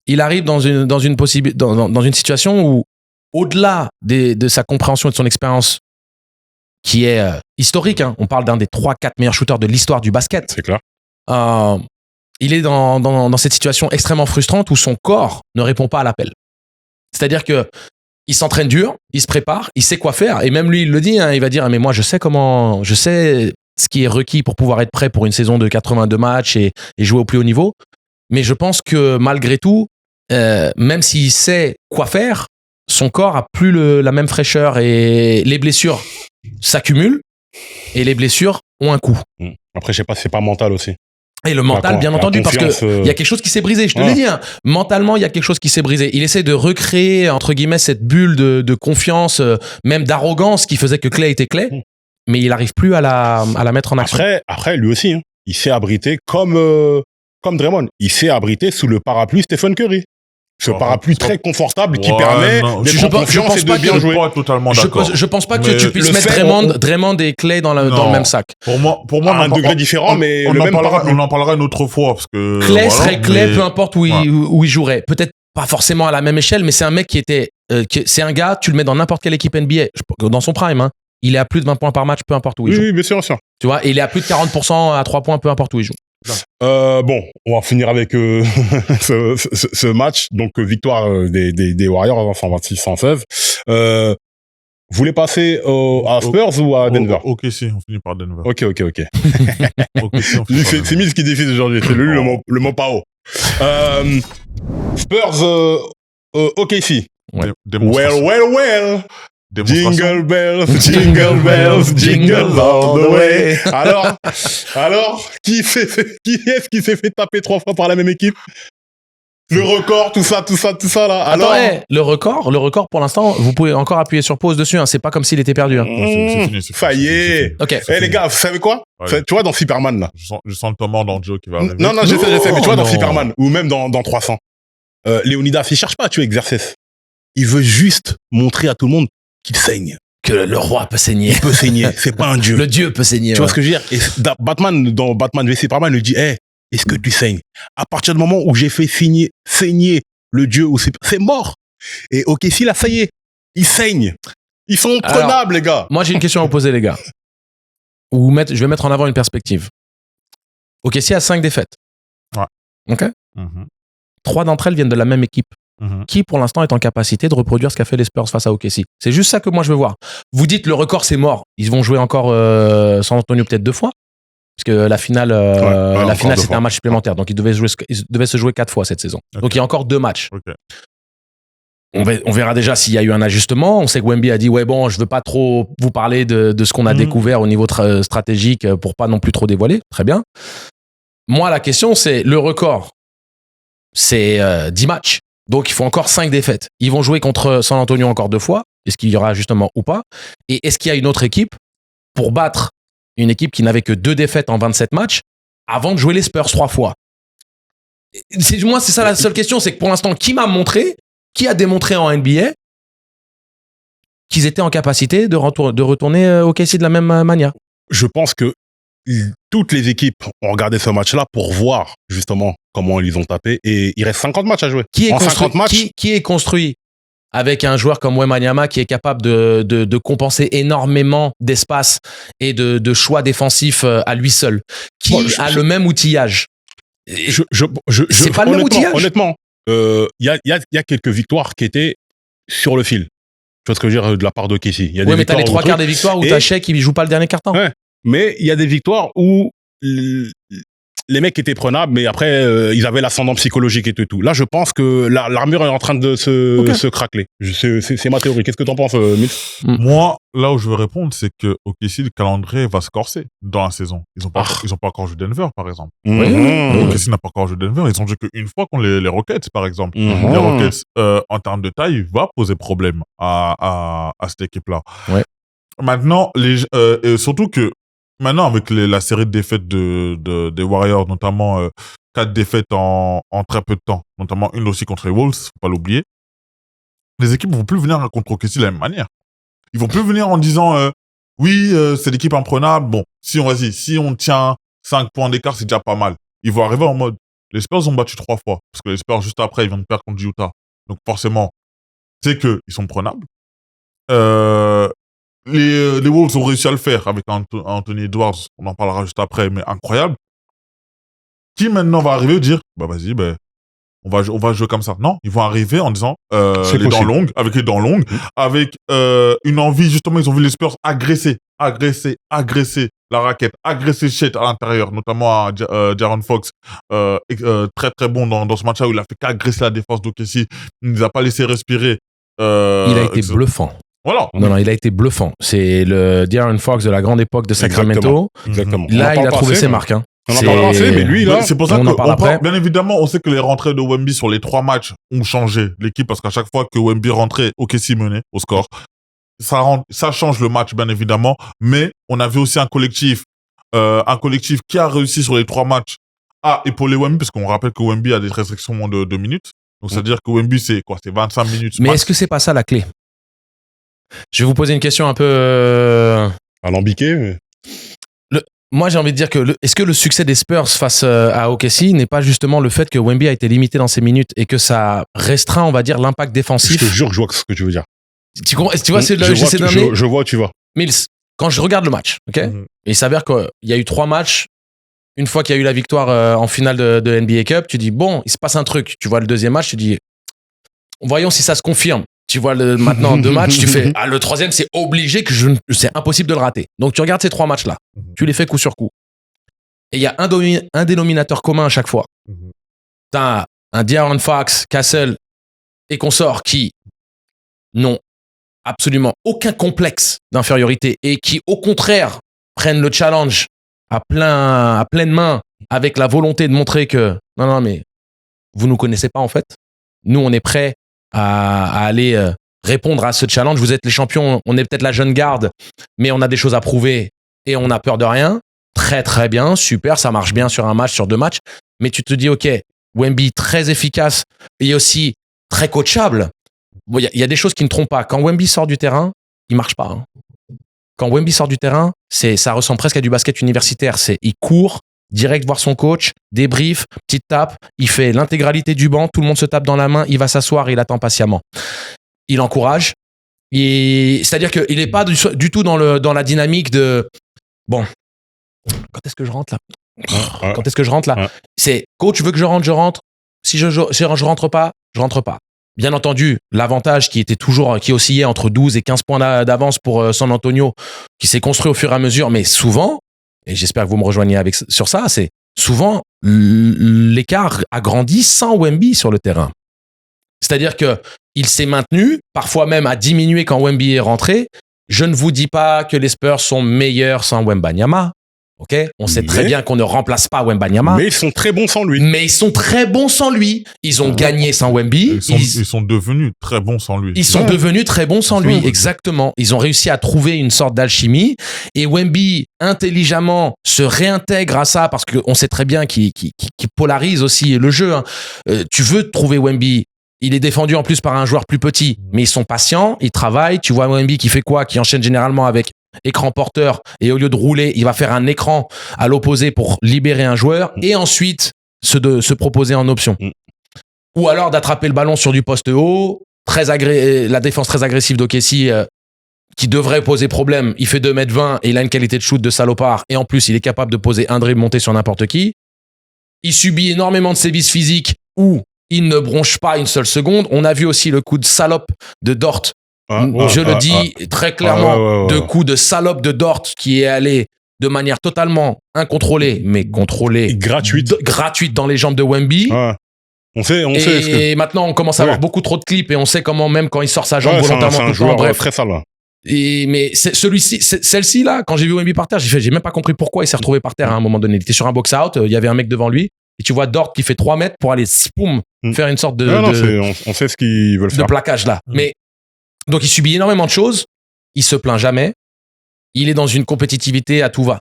il arrive dans une situation où, au-delà de sa compréhension et de son expérience, qui est historique, on parle d'un des 3-4 meilleurs shooters de l'histoire du basket. C'est clair. Il est dans cette situation extrêmement frustrante où son corps ne répond pas à l'appel. C'est-à-dire que il s'entraîne dur, il se prépare, il sait quoi faire. Et même lui, il le dit, hein, il va dire, mais moi, je sais ce qui est requis pour pouvoir être prêt pour une saison de 82 matchs et jouer au plus haut niveau. Mais je pense que malgré tout, même s'il sait quoi faire, son corps a plus la même fraîcheur et les blessures s'accumulent et les blessures ont un coût. Après, je sais pas, c'est pas mental aussi. Et le mental, bien entendu, parce que il y a quelque chose qui s'est brisé. Je te l'ai dit, hein. Mentalement, il y a quelque chose qui s'est brisé. Il essaie de recréer, entre guillemets, cette bulle de confiance, même d'arrogance qui faisait que Clay était Clay, mais il n'arrive plus à la mettre en action. Après, lui aussi, hein, il s'est abrité comme Draymond. Il s'est abrité sous le parapluie Stephen Curry. Ce parapluie très confortable qui permet d'être en confiance et de bien jouer. Je pense pas que tu puisses mettre Draymond et Clay dans le même sac. Pour moi, à un degré différent, mais le même parapluie. On en parlera une autre fois parce que Clay serait Clay, peu importe où il jouerait. Peut-être pas forcément à la même échelle, mais c'est un mec qui était, c'est un gars, tu le mets dans n'importe quelle équipe NBA, dans son prime, hein. Il est à plus de 20 points par match, peu importe où il joue. Oui, bien sûr. Tu vois, et il est à plus de 40% à 3 points, peu importe où il joue. Bon, on va finir avec ce match. Donc, victoire des Warriors, 126-116. Vous voulez passer à Spurs ou à Denver? Ok, si, on finit par Denver. Ok. C'est Miz qui décide aujourd'hui. C'est lui le mot pas haut. Spurs, OKC. Well. Jingle bells, jingle all the way. Alors, qui est-ce qui s'est fait taper 3 fois par la même équipe? Le record, tout ça là. Alors, attends, le record pour l'instant, vous pouvez encore appuyer sur pause dessus, hein. C'est pas comme s'il était perdu, hein. C'est fini. Ça y est. Ok. Les gars, vous savez quoi? Ouais. Tu vois dans Superman là. Je sens le Thomas dans Joe qui va arriver. Non, je sais, mais tu vois dans Superman ou même dans 300. Léonidas, il cherche pas à tuer Xerxes. Il veut juste montrer à tout le monde qu'il saigne. Que le roi peut saigner. Il peut saigner. C'est pas un dieu. Le dieu peut saigner. Tu vois ce que je veux dire? Et dans Batman v Superman, il dit, est-ce que tu saignes? À partir du moment où j'ai fait saigner le dieu, c'est mort. Et ok, si là, ça y est, il saigne. Ils sont prenables, les gars. Moi, j'ai une question à vous poser, les gars. Je vais mettre en avant une perspective. Ok, si a 5 défaites. Ouais. Ok? 3 d'entre elles viennent de la même équipe. Qui, pour l'instant, est en capacité de reproduire ce qu'a fait les Spurs face à OKC. C'est juste ça que moi, je veux voir. Vous dites, le record, c'est mort. Ils vont jouer encore San Antonio peut-être 2 fois. Parce que la finale, c'était un match supplémentaire. Donc, ils devaient se jouer 4 fois cette saison. Okay. Donc, il y a encore 2 matchs. Okay. On verra déjà s'il y a eu un ajustement. On sait que Wemby a dit, je veux pas trop vous parler de ce qu'on a découvert au niveau stratégique pour pas non plus trop dévoiler. Très bien. Moi, la question, c'est le record. C'est 10 matchs. Donc, il faut encore 5 défaites. Ils vont jouer contre San Antonio encore 2 fois. Est-ce qu'il y aura justement ou pas? Et est-ce qu'il y a une autre équipe pour battre une équipe qui n'avait que 2 défaites en 27 matchs avant de jouer les Spurs 3 fois? Moi, c'est ça la seule question. C'est que pour l'instant, qui a démontré en NBA qu'ils étaient en capacité de retourner au OKC de la même manière? Je pense que toutes les équipes ont regardé ce match-là pour voir justement comment ils ont tapé. Et il reste 50 matchs à jouer. Qui est construit avec un joueur comme Wembanyama qui est capable de compenser énormément d'espace et de choix défensifs à lui seul? Qui a le même outillage? C'est pas le même outillage. Honnêtement, il y a quelques victoires qui étaient sur le fil. Tu vois ce que je veux dire de la part de Kessie. Oui, mais t'as les 3 quarts des victoires où t'as Shea qui joue pas le dernier quart-temps. Ouais. Mais il y a des victoires où les mecs étaient prenables, mais après, ils avaient l'ascendant psychologique et tout. Là, je pense que l'armure est en train de se craqueler. C'est ma théorie. Qu'est-ce que t'en penses, Mitch? Moi, là où je veux répondre, c'est que OKC, le calendrier va se corser dans la saison. Ils ont pas encore joué Denver, par exemple. OKC n'a pas encore joué Denver. Ils ont joué qu'une fois contre les Rockets, par exemple. Les Rockets, en termes de taille, va poser problème à cette équipe-là. Ouais. Maintenant, surtout que maintenant, avec la série de défaites des Warriors, notamment 4 défaites en très peu de temps, notamment une aussi contre les Wolves, faut pas l'oublier, les équipes vont plus venir contre OKC de la même manière. Ils vont plus venir en disant c'est l'équipe imprenable. Bon, si on tient 5 points d'écart, c'est déjà pas mal. Ils vont arriver en mode les Spurs ont battu 3 fois parce que les Spurs juste après ils viennent de perdre contre Utah. Donc forcément, c'est que ils sont prenables. Les Wolves ont réussi à le faire avec Anthony Edwards, on en parlera juste après, mais incroyable. Qui maintenant va arriver et dire, vas-y, on va jouer comme ça. Non, ils vont arriver en disant les dents longues, avec une envie, justement, ils ont vu les Spurs agresser la raquette, agresser Chet à l'intérieur, notamment De'Aaron Fox, très très bon dans ce match-là où il a fait qu'agresser la défense d'OKC, il ne nous a pas laissé respirer. Il a été bluffant. Voilà. Non, il a été bluffant. C'est le De'Aaron Fox de la grande époque de Sacramento. Exactement. Là, il a trouvé ses marques. Hein. On en parle assez, mais lui, là... C'est pour ça bien évidemment, on sait que les rentrées de Wemby sur les 3 matchs ont changé l'équipe, parce qu'à chaque fois que Wemby rentrait, OKC menait au score. Ça change le match, bien évidemment, mais on avait aussi un collectif qui a réussi sur les 3 matchs à épauler Wemby, parce qu'on rappelle que Wemby a des restrictions de minutes. Donc, c'est-à-dire que Wemby, c'est 25 minutes. Mais est-ce que c'est pas ça la clé? Je vais vous poser une question un peu... alambiquée, mais... Moi, j'ai envie de dire que est-ce que le succès des Spurs face à OKC n'est pas justement le fait que Wemby a été limité dans ses minutes et que ça restreint, on va dire, l'impact défensif? Je te jure que je vois ce que tu veux dire. Tu vois, c'est là je vois où tu vas. Mills, quand je regarde le match, ok, il s'avère qu'il y a eu 3 matchs. Une fois qu'il y a eu la victoire en finale de NBA Cup, tu dis, bon, il se passe un truc. Tu vois le deuxième match, tu dis, voyons si ça se confirme. Tu vois maintenant 2 matchs, tu fais, le troisième, c'est obligé que c'est impossible de le rater. Donc tu regardes ces 3 matchs-là, tu les fais coup sur coup. Et il y a un dénominateur commun à chaque fois. T'as un De'Aaron Fox, Castle et consorts qui n'ont absolument aucun complexe d'infériorité et qui, au contraire, prennent le challenge à pleine main avec la volonté de montrer que non, mais vous nous connaissez pas en fait. Nous, on est prêts à aller répondre à ce challenge. Vous êtes les champions, on est peut-être la jeune garde, mais on a des choses à prouver et on n'a peur de rien. Très, très bien, super, ça marche bien sur un match, sur 2 matchs. Mais tu te dis, OK, Wemby, très efficace et aussi très coachable. Bon, y a des choses qui ne trompent pas. Quand Wemby sort du terrain, il marche pas. Hein. Quand Wemby sort du terrain, ça ressemble presque à du basket universitaire. Il court, direct voir son coach, débrief, petite tape, il fait l'intégralité du banc, tout le monde se tape dans la main, il va s'asseoir et il attend patiemment. Il encourage. C'est-à-dire qu'il n'est pas du tout dans la dynamique de bon, quand est-ce que je rentre là? Quand est-ce que je rentre là? C'est coach veut que je rentre. Si je rentre pas, je rentre pas. Bien entendu, l'avantage qui oscillait entre 12 et 15 points d'avance pour San Antonio, qui s'est construit au fur et à mesure, mais souvent, et j'espère que vous me rejoignez sur ça, c'est souvent l'écart a grandi sans Wemby sur le terrain. C'est-à-dire que il s'est maintenu, parfois même a diminué quand Wemby est rentré. Je ne vous dis pas que les Spurs sont meilleurs sans Wembanyama. Ok, on sait très bien qu'on ne remplace pas Wembanyama. Mais ils sont très bons sans lui. Ils ont gagné sans Wemby. Ils sont devenus très bons sans lui. Exactement. Ils ont réussi à trouver une sorte d'alchimie. Et Wemby, intelligemment, se réintègre à ça parce qu'on sait très bien qu'il polarise aussi le jeu. Hein. Tu veux trouver Wemby. Il est défendu en plus par un joueur plus petit. Mais ils sont patients, ils travaillent. Tu vois Wemby qui fait quoi? Qui enchaîne généralement avec écran porteur, et au lieu de rouler, il va faire un écran à l'opposé pour libérer un joueur et ensuite se proposer en option. Ou alors d'attraper le ballon sur du poste haut, la défense très agressive d'OKC qui devrait poser problème. Il fait 2m20 et il a une qualité de shoot de salopard et en plus il est capable de poser un dribble monté sur n'importe qui. Il subit énormément de sévices physiques où il ne bronche pas une seule seconde. On a vu aussi le coup de salope de Dort. Je le dis très clairement, de coups de salope de Dort qui est allé de manière totalement incontrôlée, mais contrôlée, gratuite dans les jambes de Wemby. On sait. Et maintenant, on commence à avoir beaucoup trop de clips et on sait comment même quand il sort sa jambe volontairement. C'est un joueur très sale. Mais celle-ci là, quand j'ai vu Wemby par terre, j'ai même pas compris pourquoi il s'est retrouvé par terre à un moment donné. Il était sur un box-out, il y avait un mec devant lui. Et tu vois Dort qui fait 3 mètres pour aller faire une sorte on sait ce qu'ils veulent faire. De plaquage là. Mais donc, il subit énormément de choses. Il se plaint jamais. Il est dans une compétitivité à tout va.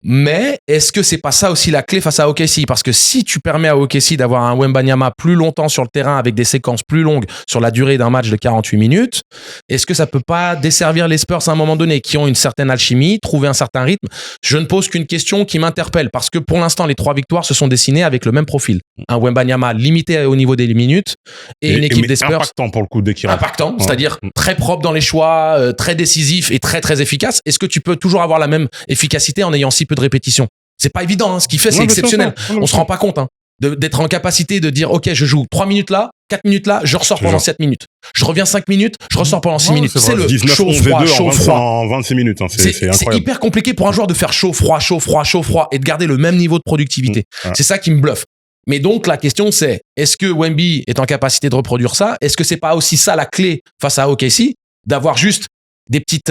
Mais est-ce que c'est pas ça aussi la clé face à OKC? Parce que si tu permets à OKC d'avoir un Wembanyama plus longtemps sur le terrain avec des séquences plus longues sur la durée d'un match de 48 minutes, est-ce que ça peut pas desservir les Spurs à un moment donné qui ont une certaine alchimie, trouver un certain rythme? Je ne pose qu'une question qui m'interpelle parce que pour l'instant, les 3 victoires se sont dessinées avec le même profil. Un Wembanyama limité au niveau des minutes et une équipe des Spurs impactant pour le coup dès qu'il rentre. Impactant, c'est-à-dire très propre dans les choix, très décisif et très très efficace. Est-ce que tu peux toujours avoir la même efficacité en ayant si peu de répétitions? C'est pas évident, hein. Ce qu'il fait, c'est exceptionnel. On se rend pas compte, hein. d'être en capacité de dire, OK, je joue 3 minutes là, 4 minutes là, je ressors pendant 7 minutes. Je reviens 5 minutes, je ressors pendant 6 minutes. C'est le 19, chaud, 11 et froid, 2 chaud, froid. En 26 minutes. Hein. C'est C'est incroyable. hyper compliqué pour un joueur de faire chaud, froid, chaud, froid, chaud, froid et de garder le même niveau de productivité. Ouais. C'est ça qui me bluffe. Mais donc, la question, c'est, est-ce que Wemby est en capacité de reproduire ça? Est-ce que c'est pas aussi ça la clé face à OKC? D'avoir juste des petits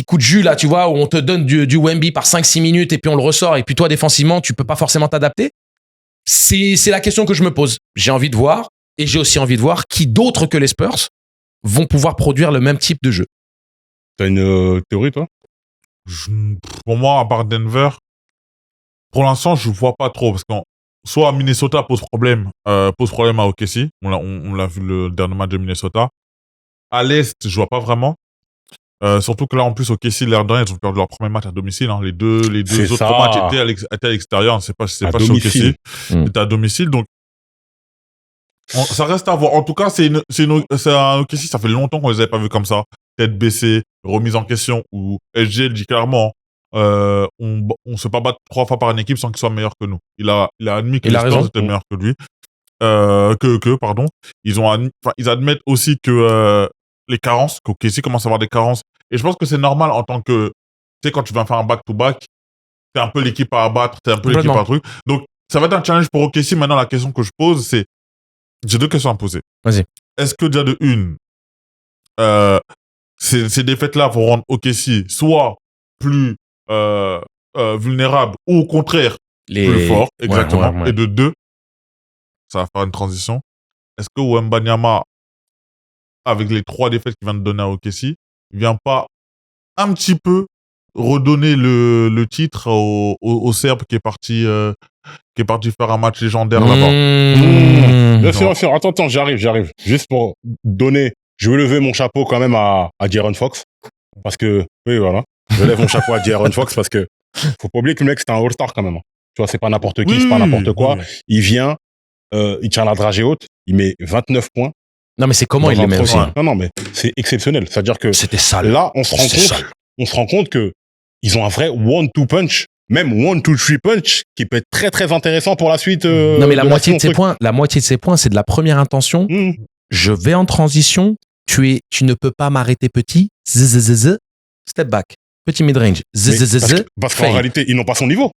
coups de jus, là, tu vois, où on te donne du Wemby par 5-6 minutes et puis on le ressort et puis toi, défensivement, tu peux pas forcément t'adapter? C'est la question que je me pose. J'ai envie de voir et j'ai aussi envie de voir qui d'autres que les Spurs vont pouvoir produire le même type de jeu. T'as une théorie, toi? Pour moi, à part Denver, pour l'instant, je vois pas trop parce que soit Minnesota pose problème à OKC. On l'a vu le dernier match de Minnesota. À l'Est, je vois pas vraiment. Surtout que là, en plus, OKC, l'air de rien, ils ont perdu leur premier match à domicile. Hein. Les deux autres matchs étaient à l'extérieur. C'est pas chez OKC. C'était à domicile. Donc, ça reste à voir. En tout cas, c'est un OKC, ça fait longtemps qu'on les avait pas vus comme ça. Tête baissée, remise en question, où SG dit clairement, on se pas battre 3 fois par une équipe sans qu'il soit meilleur que nous. Il a admis que les Spurs étaient meilleurs que lui. Pardon. Ils admettent aussi que, les carences, qu'OKC commence à avoir des carences. Et je pense que c'est normal en tant que, tu sais, quand tu vas faire un back-to-back, t'es un peu l'équipe à abattre, t'es un peu l'équipe à truc. Donc, ça va être un challenge pour OKC. Maintenant, la question que je pose, c'est, j'ai 2 questions à poser. Vas-y. Est-ce que déjà de une, ces défaites-là vont rendre OKC soit plus vulnérable ou au contraire plus fort, exactement. Et de 2, ça va faire une transition. Est-ce que Wembanyama, avec les 3 défaites qu'il vient de donner à OKC, vient pas un petit peu redonner le titre au Serbe qui est parti faire un match légendaire là-bas? Bien sûr. Attends, j'arrive. Juste pour donner, je vais lever mon chapeau quand même à De'Aaron Fox. Parce que, oui, voilà. Je lève mon chapeau à De'Aaron Fox parce que faut pas oublier que le mec, c'est un All-Star quand même. Tu vois, c'est pas n'importe qui, c'est pas n'importe quoi. Oui. Il vient, il tient la dragée haute, il met 29 points. Non, mais c'est comment il les met aussi. Non, mais c'est exceptionnel. C'est-à-dire que c'était sale. Là, on se rend compte que ils ont un vrai 1-2 punch, même 1-2-3 punch, qui peut être très très intéressant pour la suite. Non, mais la moitié de ces points, c'est de la première intention. Je vais en transition. Tu ne peux pas m'arrêter petit. Step back. Petit mid-range. Parce qu'en réalité, ils n'ont pas son niveau.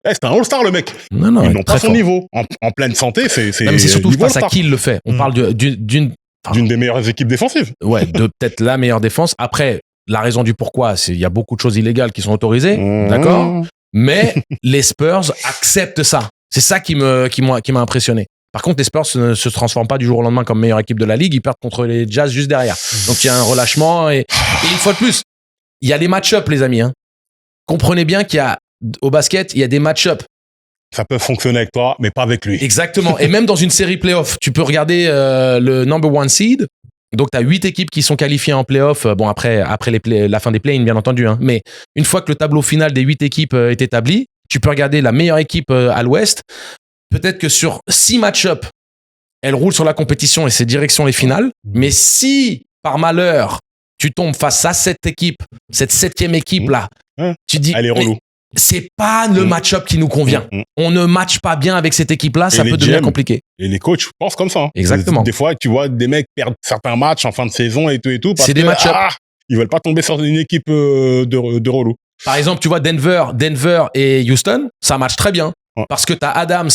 C'est un All-Star, le mec. Non, ils n'ont pas son niveau. En pleine santé, c'est. Non, mais c'est surtout face à qui il le fait. On parle d'une des meilleures équipes défensives. Ouais, de peut-être la meilleure défense. Après, la raison du pourquoi, c'est il y a beaucoup de choses illégales qui sont autorisées, d'accord. Mais les Spurs acceptent ça. C'est ça qui m'a impressionné. Par contre, les Spurs ne se transforment pas du jour au lendemain comme meilleure équipe de la ligue. Ils perdent contre les Jazz juste derrière. Donc il y a un relâchement et une fois de plus, il y a des match-up, les amis. Hein. Comprenez bien au basket, il y a des match-up. Ça peut fonctionner avec toi, mais pas avec lui. Exactement. Et même dans une série playoff, tu peux regarder le number 1 seed. Donc, tu as 8 équipes qui sont qualifiées en playoff. Bon, après la fin des play-in, bien entendu. Hein. Mais une fois que le tableau final des 8 équipes est établi, tu peux regarder la meilleure équipe à l'ouest. Peut-être que sur 6 match-up, elle roule sur la compétition et c'est direction les finales. Mais si, par malheur, tu tombes face à cette équipe, cette 7e équipe-là, tu dis... Elle est relou. C'est pas le match-up qui nous convient. On ne matche pas bien avec cette équipe-là, ça peut devenir compliqué. Et les coachs pensent comme ça. Hein. Exactement. Des fois, tu vois des mecs perdre certains matchs en fin de saison et tout. C'est des match-up. Ils veulent pas tomber sur une équipe de relou. Par exemple, tu vois Denver et Houston, ça match très bien. Parce que t'as Adams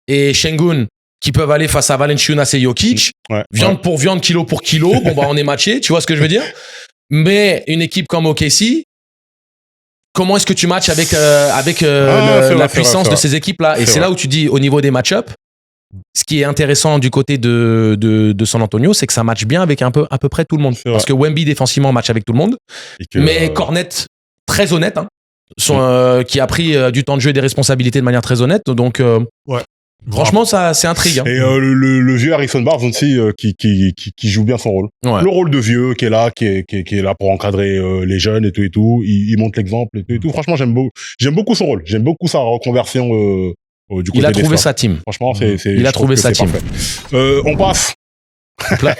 et Şengün qui peuvent aller face à Valanciunas et Jokic. Viande pour viande, kilo pour kilo. Bon, bah, on est matché. Tu vois ce que je veux dire? Mais une équipe comme OKC, comment est-ce que tu matches avec la puissance de ces équipes-là? Et c'est là où tu dis, au niveau des match-up, ce qui est intéressant du côté de San Antonio, c'est que ça match bien avec à peu près tout le monde. Parce que Wemby, défensivement, match avec tout le monde. Mais Cornet, très honnête, hein, qui a pris du temps de jeu et des responsabilités de manière très honnête. Donc, franchement, ça, c'est intriguant. Et le vieux Harrison Barnes aussi, qui joue bien son rôle. Ouais. Le rôle de vieux qui est là, qui est là pour encadrer les jeunes et tout. Il montre l'exemple et tout. Franchement, j'aime beaucoup son rôle. J'aime beaucoup sa reconversion du côté. Il a trouvé sa team. Franchement, il a trouvé sa team. On passe. Au plat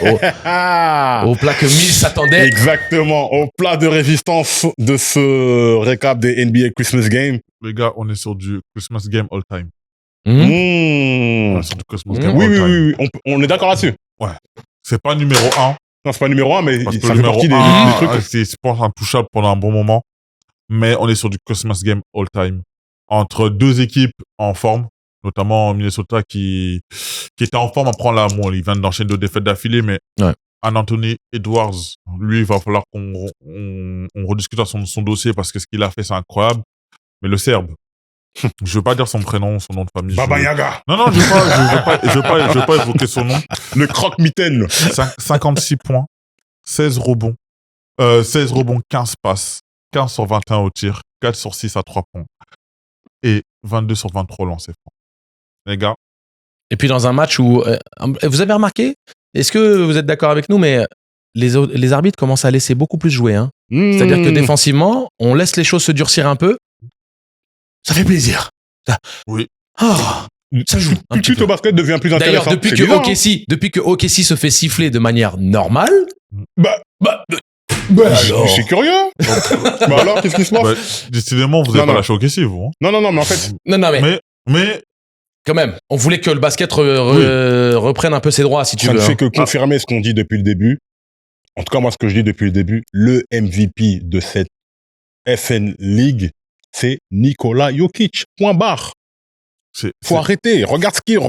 que Mills s'attendait. Exactement. Au plat de résistance de ce récap des NBA Christmas Game. Les gars, on est sur du Christmas Game all time. Sur du Christmas Game Oui, All Time. oui. On est d'accord là-dessus. C'est pas numéro 1. Non, c'est pas numéro 1, mais Parce que ça le fait partie numéro des 1, trucs. c'est, je pense, intouchable pendant un bon moment. Mais on est sur du Christmas Game All Time. Entre deux équipes en forme, notamment Minnesota qui était en forme après là. Bon, il vient d'enchaîner 2 défaites d'affilée, mais Anthony Edwards, lui, il va falloir qu'on rediscute à son dossier parce que ce qu'il a fait, c'est incroyable. Mais le Serbe, je veux pas dire son prénom, son nom de famille. Baba Yaga. Non, je veux pas évoquer son nom. Le croque-mitaine. 56 points, 16 rebonds, 15 passes, 15 sur 21 au tir, 4 sur 6 à 3 points. Et 22 sur 23 lancés francs. Les gars. Et puis dans un match où... vous avez remarqué, est-ce que vous êtes d'accord avec nous, mais les arbitres commencent à laisser beaucoup plus jouer. Hein. C'est-à-dire que défensivement, on laisse les choses se durcir un peu. Ça fait plaisir. Oui. Ça joue. Tout au basket devient plus intéressant. D'ailleurs, depuis que OKC se fait siffler de manière normale... Je suis curieux. Bah alors, qu'est-ce qui se passe? Décidément, vous n'avez pas lâché OKC, vous. Hein. Non, mais en fait... Non, mais... Quand même, on voulait que le basket reprenne un peu ses droits, si tu veux. Ça ne fait que confirmer ce qu'on dit depuis le début. En tout cas, moi, ce que je dis depuis le début, le MVP de cette FN League, c'est Nikola Jokic. Point barre. Faut arrêter. Regardez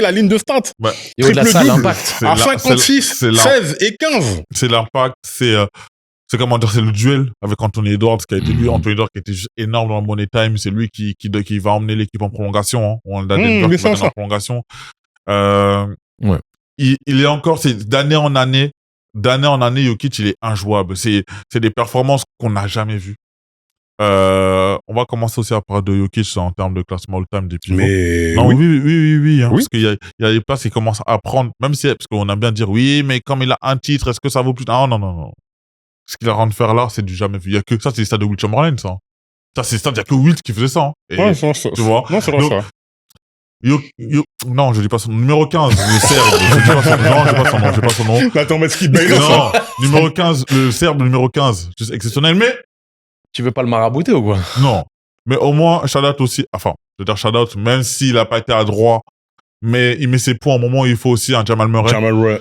la ligne de stats. Et au-delà de ça, l'impact. À 56, 16 et 15. C'est l'impact, c'est comment dire, c'est le duel avec Anthony Edwards qui a été lui. Anthony Edwards qui était juste énorme dans le Money Time. C'est lui qui va emmener l'équipe en prolongation. Hein. On a Denver qui va en prolongation. Il est encore, c'est d'année en année, Jokic, il est injouable. C'est des performances qu'on n'a jamais vues. On va commencer aussi à parler de Jokic en termes de classement all-time des pivots. Mais non, oui. Hein, parce qu'il y a des places qui commencent à prendre, même si, parce qu'on aime bien dire, oui, mais comme il a un titre, est-ce que ça vaut plus? Non. Ce qu'il a rendu faire là, c'est du jamais vu. Il y a que ça, c'est les stades de Will Chamberlain, ça. Ça, c'est les stades, il y a que Wilt qui faisait ça. Hein. Et, tu vois. Non, c'est vrai, ça. Non, je dis pas son nom. Numéro 15, le Serbe. Je dis pas son nom. Attends, mais ce qui baille non, numéro 15, le Serbe, numéro 15. C'est exceptionnel, mais. Tu veux pas le marabouter ou quoi? Non. Mais au moins, shout-out aussi. Enfin, je veux dire shout-out, même s'il a pas été à droit, mais il met ses points au moment où il faut aussi un Jamal Murray.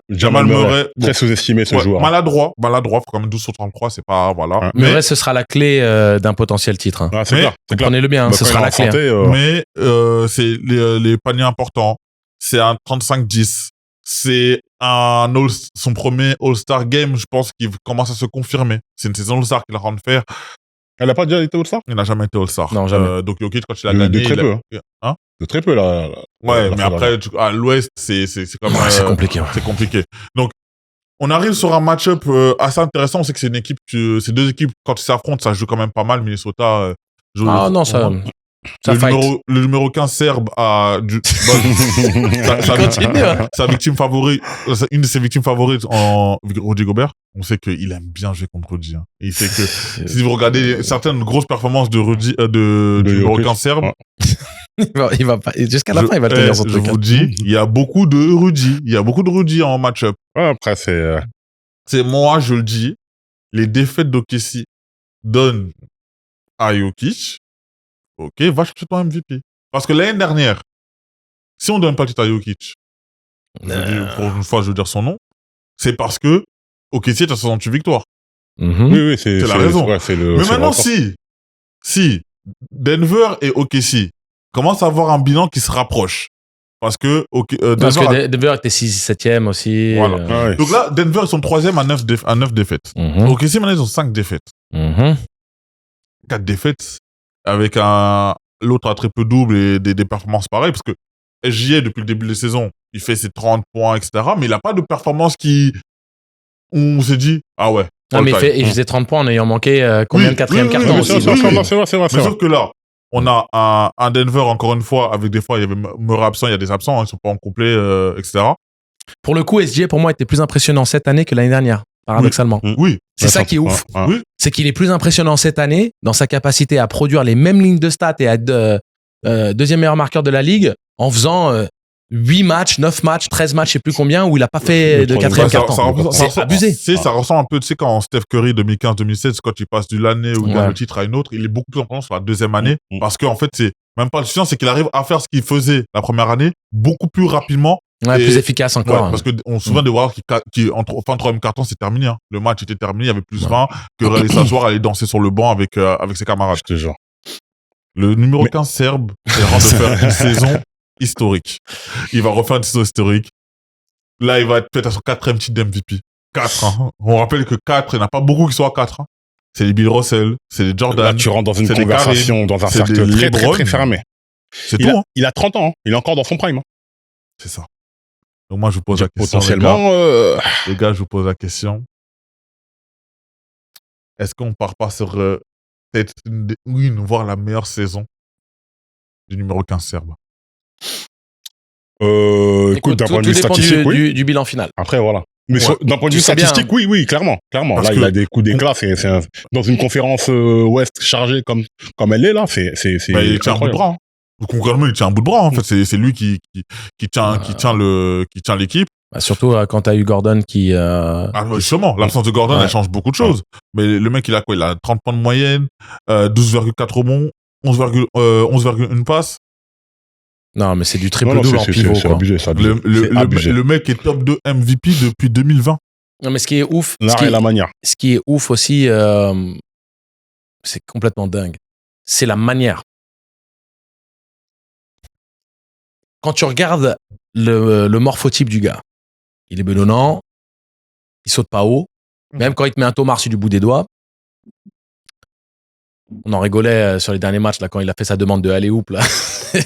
Jamal Murray. Très sous-estimé, ce joueur. Maladroit. Faut quand même 12 sur 33, c'est pas, voilà. Murray, ce sera la clé d'un potentiel titre. Hein. Ah, c'est clair. Comprenez-le bien, ce sera la clé. Mais, c'est les paniers importants. C'est un 35-10. C'est son premier All-Star Game, je pense, qui commence à se confirmer. C'est une saison All-Star qu'il a rendu faire. Elle n'a pas déjà été All-Star? Il n'a jamais été All-Star. Non, jamais. Donc Jokic, quand il a gagné... De très peu. Hein? De très peu, là. Ouais, mais après, à l'Ouest, c'est quand même... c'est compliqué. Ouais. C'est compliqué. Donc, on arrive sur un match-up assez intéressant. On sait que c'est une équipe, ces deux équipes, quand ils s'affrontent, ça joue quand même pas mal. Minnesota... le numéro 15 serbe a sa victime favorite, une de ses victimes favorites en Rudy Gobert. On sait qu'il aime bien jouer contre Rudy. Hein. Et il sait que si vous regardez certaines grosses performances de Rudy, du numéro 15 serbe, il va pas, jusqu'à la fin, il va tenir son truc. Je vous dis, il y a beaucoup de Rudy. Il y a beaucoup de Rudy en match-up. Ouais, après, c'est moi, je le dis, les défaites d'OKC donnent à Jokic. Ok, va chercher ton MVP. Parce que l'année dernière, si on donne pas le titre à Jokic, pour une fois, je veux dire son nom, c'est parce que OKC est à 68 victoires. Oui, c'est la raison. Mais maintenant, si Denver et OKC commencent à avoir un bilan qui se rapproche, parce que Denver était 6-7e aussi. Voilà. Donc là, Denver, ils sont 3e à 9 défaites. OKC, maintenant, ils ont 5 défaites. 4 défaites. Avec l'autre à triple double et des performances pareilles, parce que SGA, depuis le début de la saison, il fait ses 30 points, etc., mais il n'a pas de performance on s'est dit, ah ouais. Non, mais il faisait 30 points en ayant manqué combien de quatrième carton aussi. C'est vrai. Mais sauf que là, on a un Denver, encore une fois, avec des fois, il y avait Murray absent, il y a des absents, ils sont pas en complet, etc. Pour le coup, SGA, pour moi, était plus impressionnant cette année que l'année dernière. Paradoxalement. Oui. C'est ça qui est ouf. Oui. C'est qu'il est plus impressionnant cette année dans sa capacité à produire les mêmes lignes de stats et à être deuxième meilleur marqueur de la ligue en faisant 8 matchs, 9 matchs, 13 matchs, je sais plus combien, où il a pas fait de quatrième carton. C'est abusé. Ça ressemble un peu, tu sais, quand Steph Curry 2015-2016, quand il passe de l'année où il gagne le titre à une autre, il est beaucoup plus en présence sur la deuxième année parce qu'en fait, même pas le suffisant, c'est qu'il arrive à faire ce qu'il faisait la première année beaucoup plus rapidement. Ouais, plus efficace encore. Ouais, parce qu'on se souvient des Warriors qui en fin de troisième carton, c'est terminé. Hein. Le match était terminé, il y avait plus 20, que aller s'asseoir, aller danser sur le banc avec ses camarades. Je te jure. Le numéro 15 serbe est en train de faire une saison historique. Il va refaire une saison historique. Là, il va être peut-être à son 4e titre d'MVP. 4, hein. On rappelle que 4, il n'y en a pas beaucoup qui sont à 4. Hein. C'est les Bill Russell, c'est les Jordan. Là, tu rentres dans une conversation, dans un cercle très fermé. C'est tout. Hein. Il a 30 ans, hein. Il est encore dans son prime. Hein. C'est ça. Donc moi, je vous pose la question. Potentiellement, les gars, je vous pose la question. Est-ce qu'on part pas sur peut-être voire la meilleure saison du numéro 15 serbe? Écoute, d'un point de vue statistique, oui. Du bilan final. Après, voilà. Mais d'un point de vue statistique, bien, oui, clairement. Là, il a des coups d'éclat. Dans une conférence Ouest chargée comme elle est là, c'est il tient un bout de bras. Hein. Concrètement, il tient un bout de bras. En fait, c'est lui qui tient l'équipe. Bah, surtout quand t'as eu Gordon qui. Justement, l'absence de Gordon, elle change beaucoup de choses. Mais le mec, il a quoi? Il a 30 points de moyenne, 12,4 rebonds, 11,1 passes. Non, mais c'est du triple-double en pivot. C'est abusé, ça. Le mec est top 2 MVP depuis 2020. Non, mais ce qui est ouf. Ce qui est ouf aussi, c'est complètement dingue. C'est la manière. Quand tu regardes le morphotype du gars, il est bedonnant, il saute pas haut, même quand il te met un tomard sur du bout des doigts. On en rigolait sur les derniers matchs là quand il a fait sa demande de alley-oop là.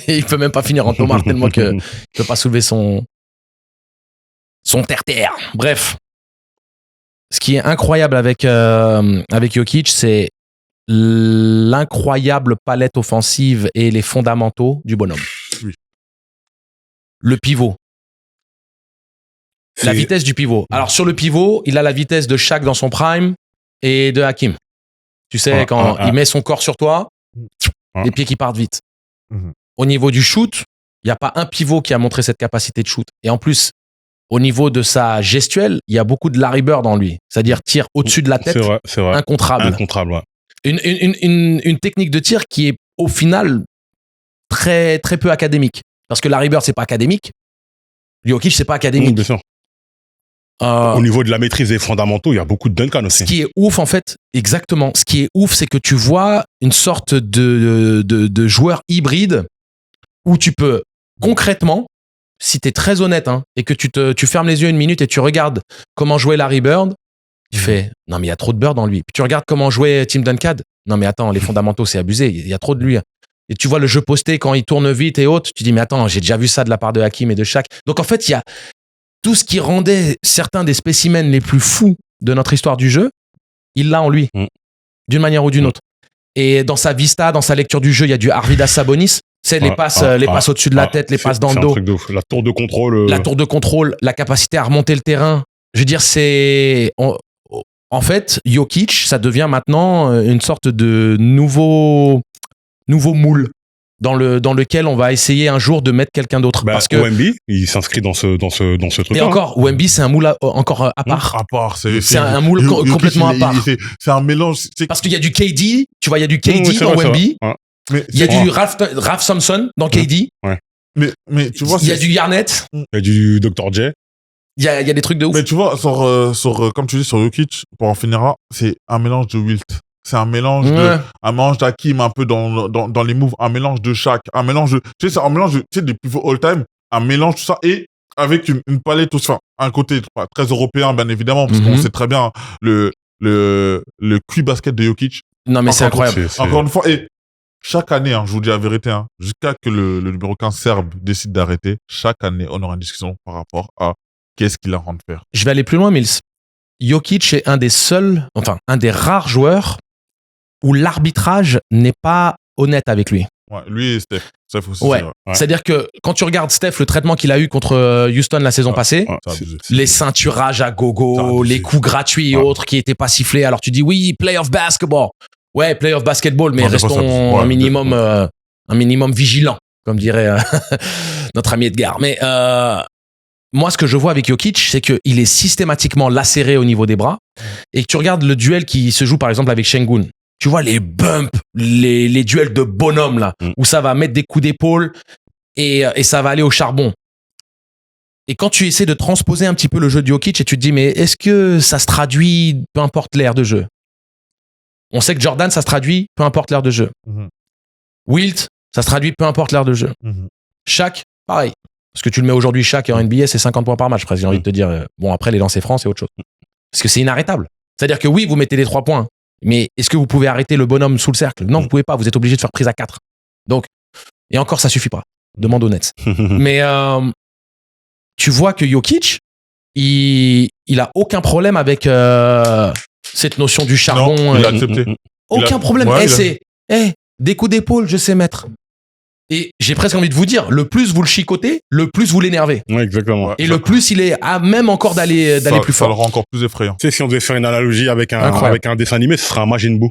Il peut même pas finir en tomard tellement que il peut pas soulever son terre-terre. Bref, ce qui est incroyable avec Jokic, c'est l'incroyable palette offensive et les fondamentaux du bonhomme. Oui. Le pivot. La vitesse du pivot. Alors, sur le pivot, il a la vitesse de Shaq dans son prime et de Hakim. Tu sais, quand il met son corps sur toi, les pieds qui partent vite. Au niveau du shoot, il n'y a pas un pivot qui a montré cette capacité de shoot. Et en plus, au niveau de sa gestuelle, il y a beaucoup de Larry Bird en lui. C'est-à-dire tir au-dessus de la tête, c'est vrai. incontrable. Ouais. Une technique de tir qui est, au final, très, très peu académique. Parce que Larry Bird, c'est pas académique. Jokic, c'est pas académique. Bien sûr. Au niveau de la maîtrise des fondamentaux, il y a beaucoup de Duncan aussi. Ce qui est ouf, en fait, exactement. Ce qui est ouf, c'est que tu vois une sorte de joueur hybride où tu peux concrètement, si tu es très honnête, hein, et que tu fermes les yeux une minute et tu regardes comment jouait Larry Bird, tu fais non, mais il y a trop de Bird en lui. Puis tu regardes comment jouait Tim Duncan. Non, mais attends, les fondamentaux, c'est abusé. Il y a trop de lui. Et tu vois le jeu posté quand il tourne vite et haute. Tu dis, mais attends, j'ai déjà vu ça de la part de Hakim et de Shaq. Donc en fait, il y a tout ce qui rendait certains des spécimens les plus fous de notre histoire du jeu, il l'a en lui, d'une manière ou d'une autre. Et dans sa vista, dans sa lecture du jeu, il y a du Arvidas Sabonis. C'est les passes au-dessus de la tête, les passes dans le dos. C'est un truc de ouf. La tour de contrôle. La tour de contrôle, la capacité à remonter le terrain. Je veux dire, c'est... En fait, Jokic, ça devient maintenant une sorte de nouveau moule dans lequel on va essayer un jour de mettre quelqu'un d'autre. Parce que Wemby, il s'inscrit dans ce truc-là. Et encore, Wemby, c'est un moule encore à part. À part, c'est un moule complètement à part. C'est un mélange. Parce qu'il y a du KD, tu vois, il y a du KD dans Wemby. Il y a du Ralph Sampson dans KD. Mais tu vois, il y a du Garnett. Il y a du Dr. J. Il y a des trucs de ouf. Mais tu vois, comme tu dis, sur Jokic, pour en finir là, c'est un mélange de Wilt. C'est un mélange d'Hakim un peu dans les moves, un mélange de Shaq, un mélange de, tu sais, c'est un mélange de, tu sais, des pivots all-time, un mélange tout ça, et avec une palette, tout ça, un côté très européen, bien évidemment, parce qu'on sait très bien le QI basket de Jokic. Non, mais c'est incroyable. Encore une fois, et chaque année, je vous dis la vérité, jusqu'à que le numéro 15 serbe décide d'arrêter, chaque année, on aura une discussion par rapport à qu'est-ce qu'il a rendu faire. Je vais aller plus loin, Mills. Jokic est un des rares joueurs où l'arbitrage n'est pas honnête avec lui. Ouais, lui et Steph. Steph aussi. Ouais. C'est-à-dire que quand tu regardes Steph, le traitement qu'il a eu contre Houston la saison passée, les ceinturages à gogo, les coups gratuits et autres qui n'étaient pas sifflés. Alors tu dis oui, playoff basketball. Ouais, playoff basketball, mais restons un minimum vigilant, comme dirait notre ami Edgar. Mais moi, ce que je vois avec Jokic, c'est qu'il est systématiquement lacéré au niveau des bras. Et que tu regardes le duel qui se joue par exemple avec Şengün. Tu vois, les bumps, les duels de bonhomme, là, où ça va mettre des coups d'épaule et ça va aller au charbon. Et quand tu essaies de transposer un petit peu le jeu de Jokic et tu te dis, mais est-ce que ça se traduit, peu importe l'ère de jeu? On sait que Jordan, ça se traduit, peu importe l'ère de jeu. Wilt, ça se traduit, peu importe l'ère de jeu. Shaq, pareil. Parce que tu le mets aujourd'hui, Shaq en NBA, c'est 50 points par match, presque, j'ai envie de te dire. Bon, après, les lancers francs, c'est autre chose. Parce que c'est inarrêtable. C'est-à-dire que oui, vous mettez des 3 points, mais est-ce que vous pouvez arrêter le bonhomme sous le cercle? Non, vous pouvez pas. Vous êtes obligé de faire prise à 4. Donc, et encore, ça suffit pas. Demande aux Nets. Mais tu vois que Jokic, il a aucun problème avec cette notion du charbon. Non, il a accepté. Aucun problème. C'est des coups d'épaule, je sais mettre. Et j'ai presque envie de vous dire, le plus vous le chicotez, le plus vous l'énervez. Ouais, exactement. Et le plus il est à même encore d'aller plus fort. Ça le rend encore plus effrayant. Tu sais, si on devait faire une analogie avec un dessin animé, ce serait un Majin Buu.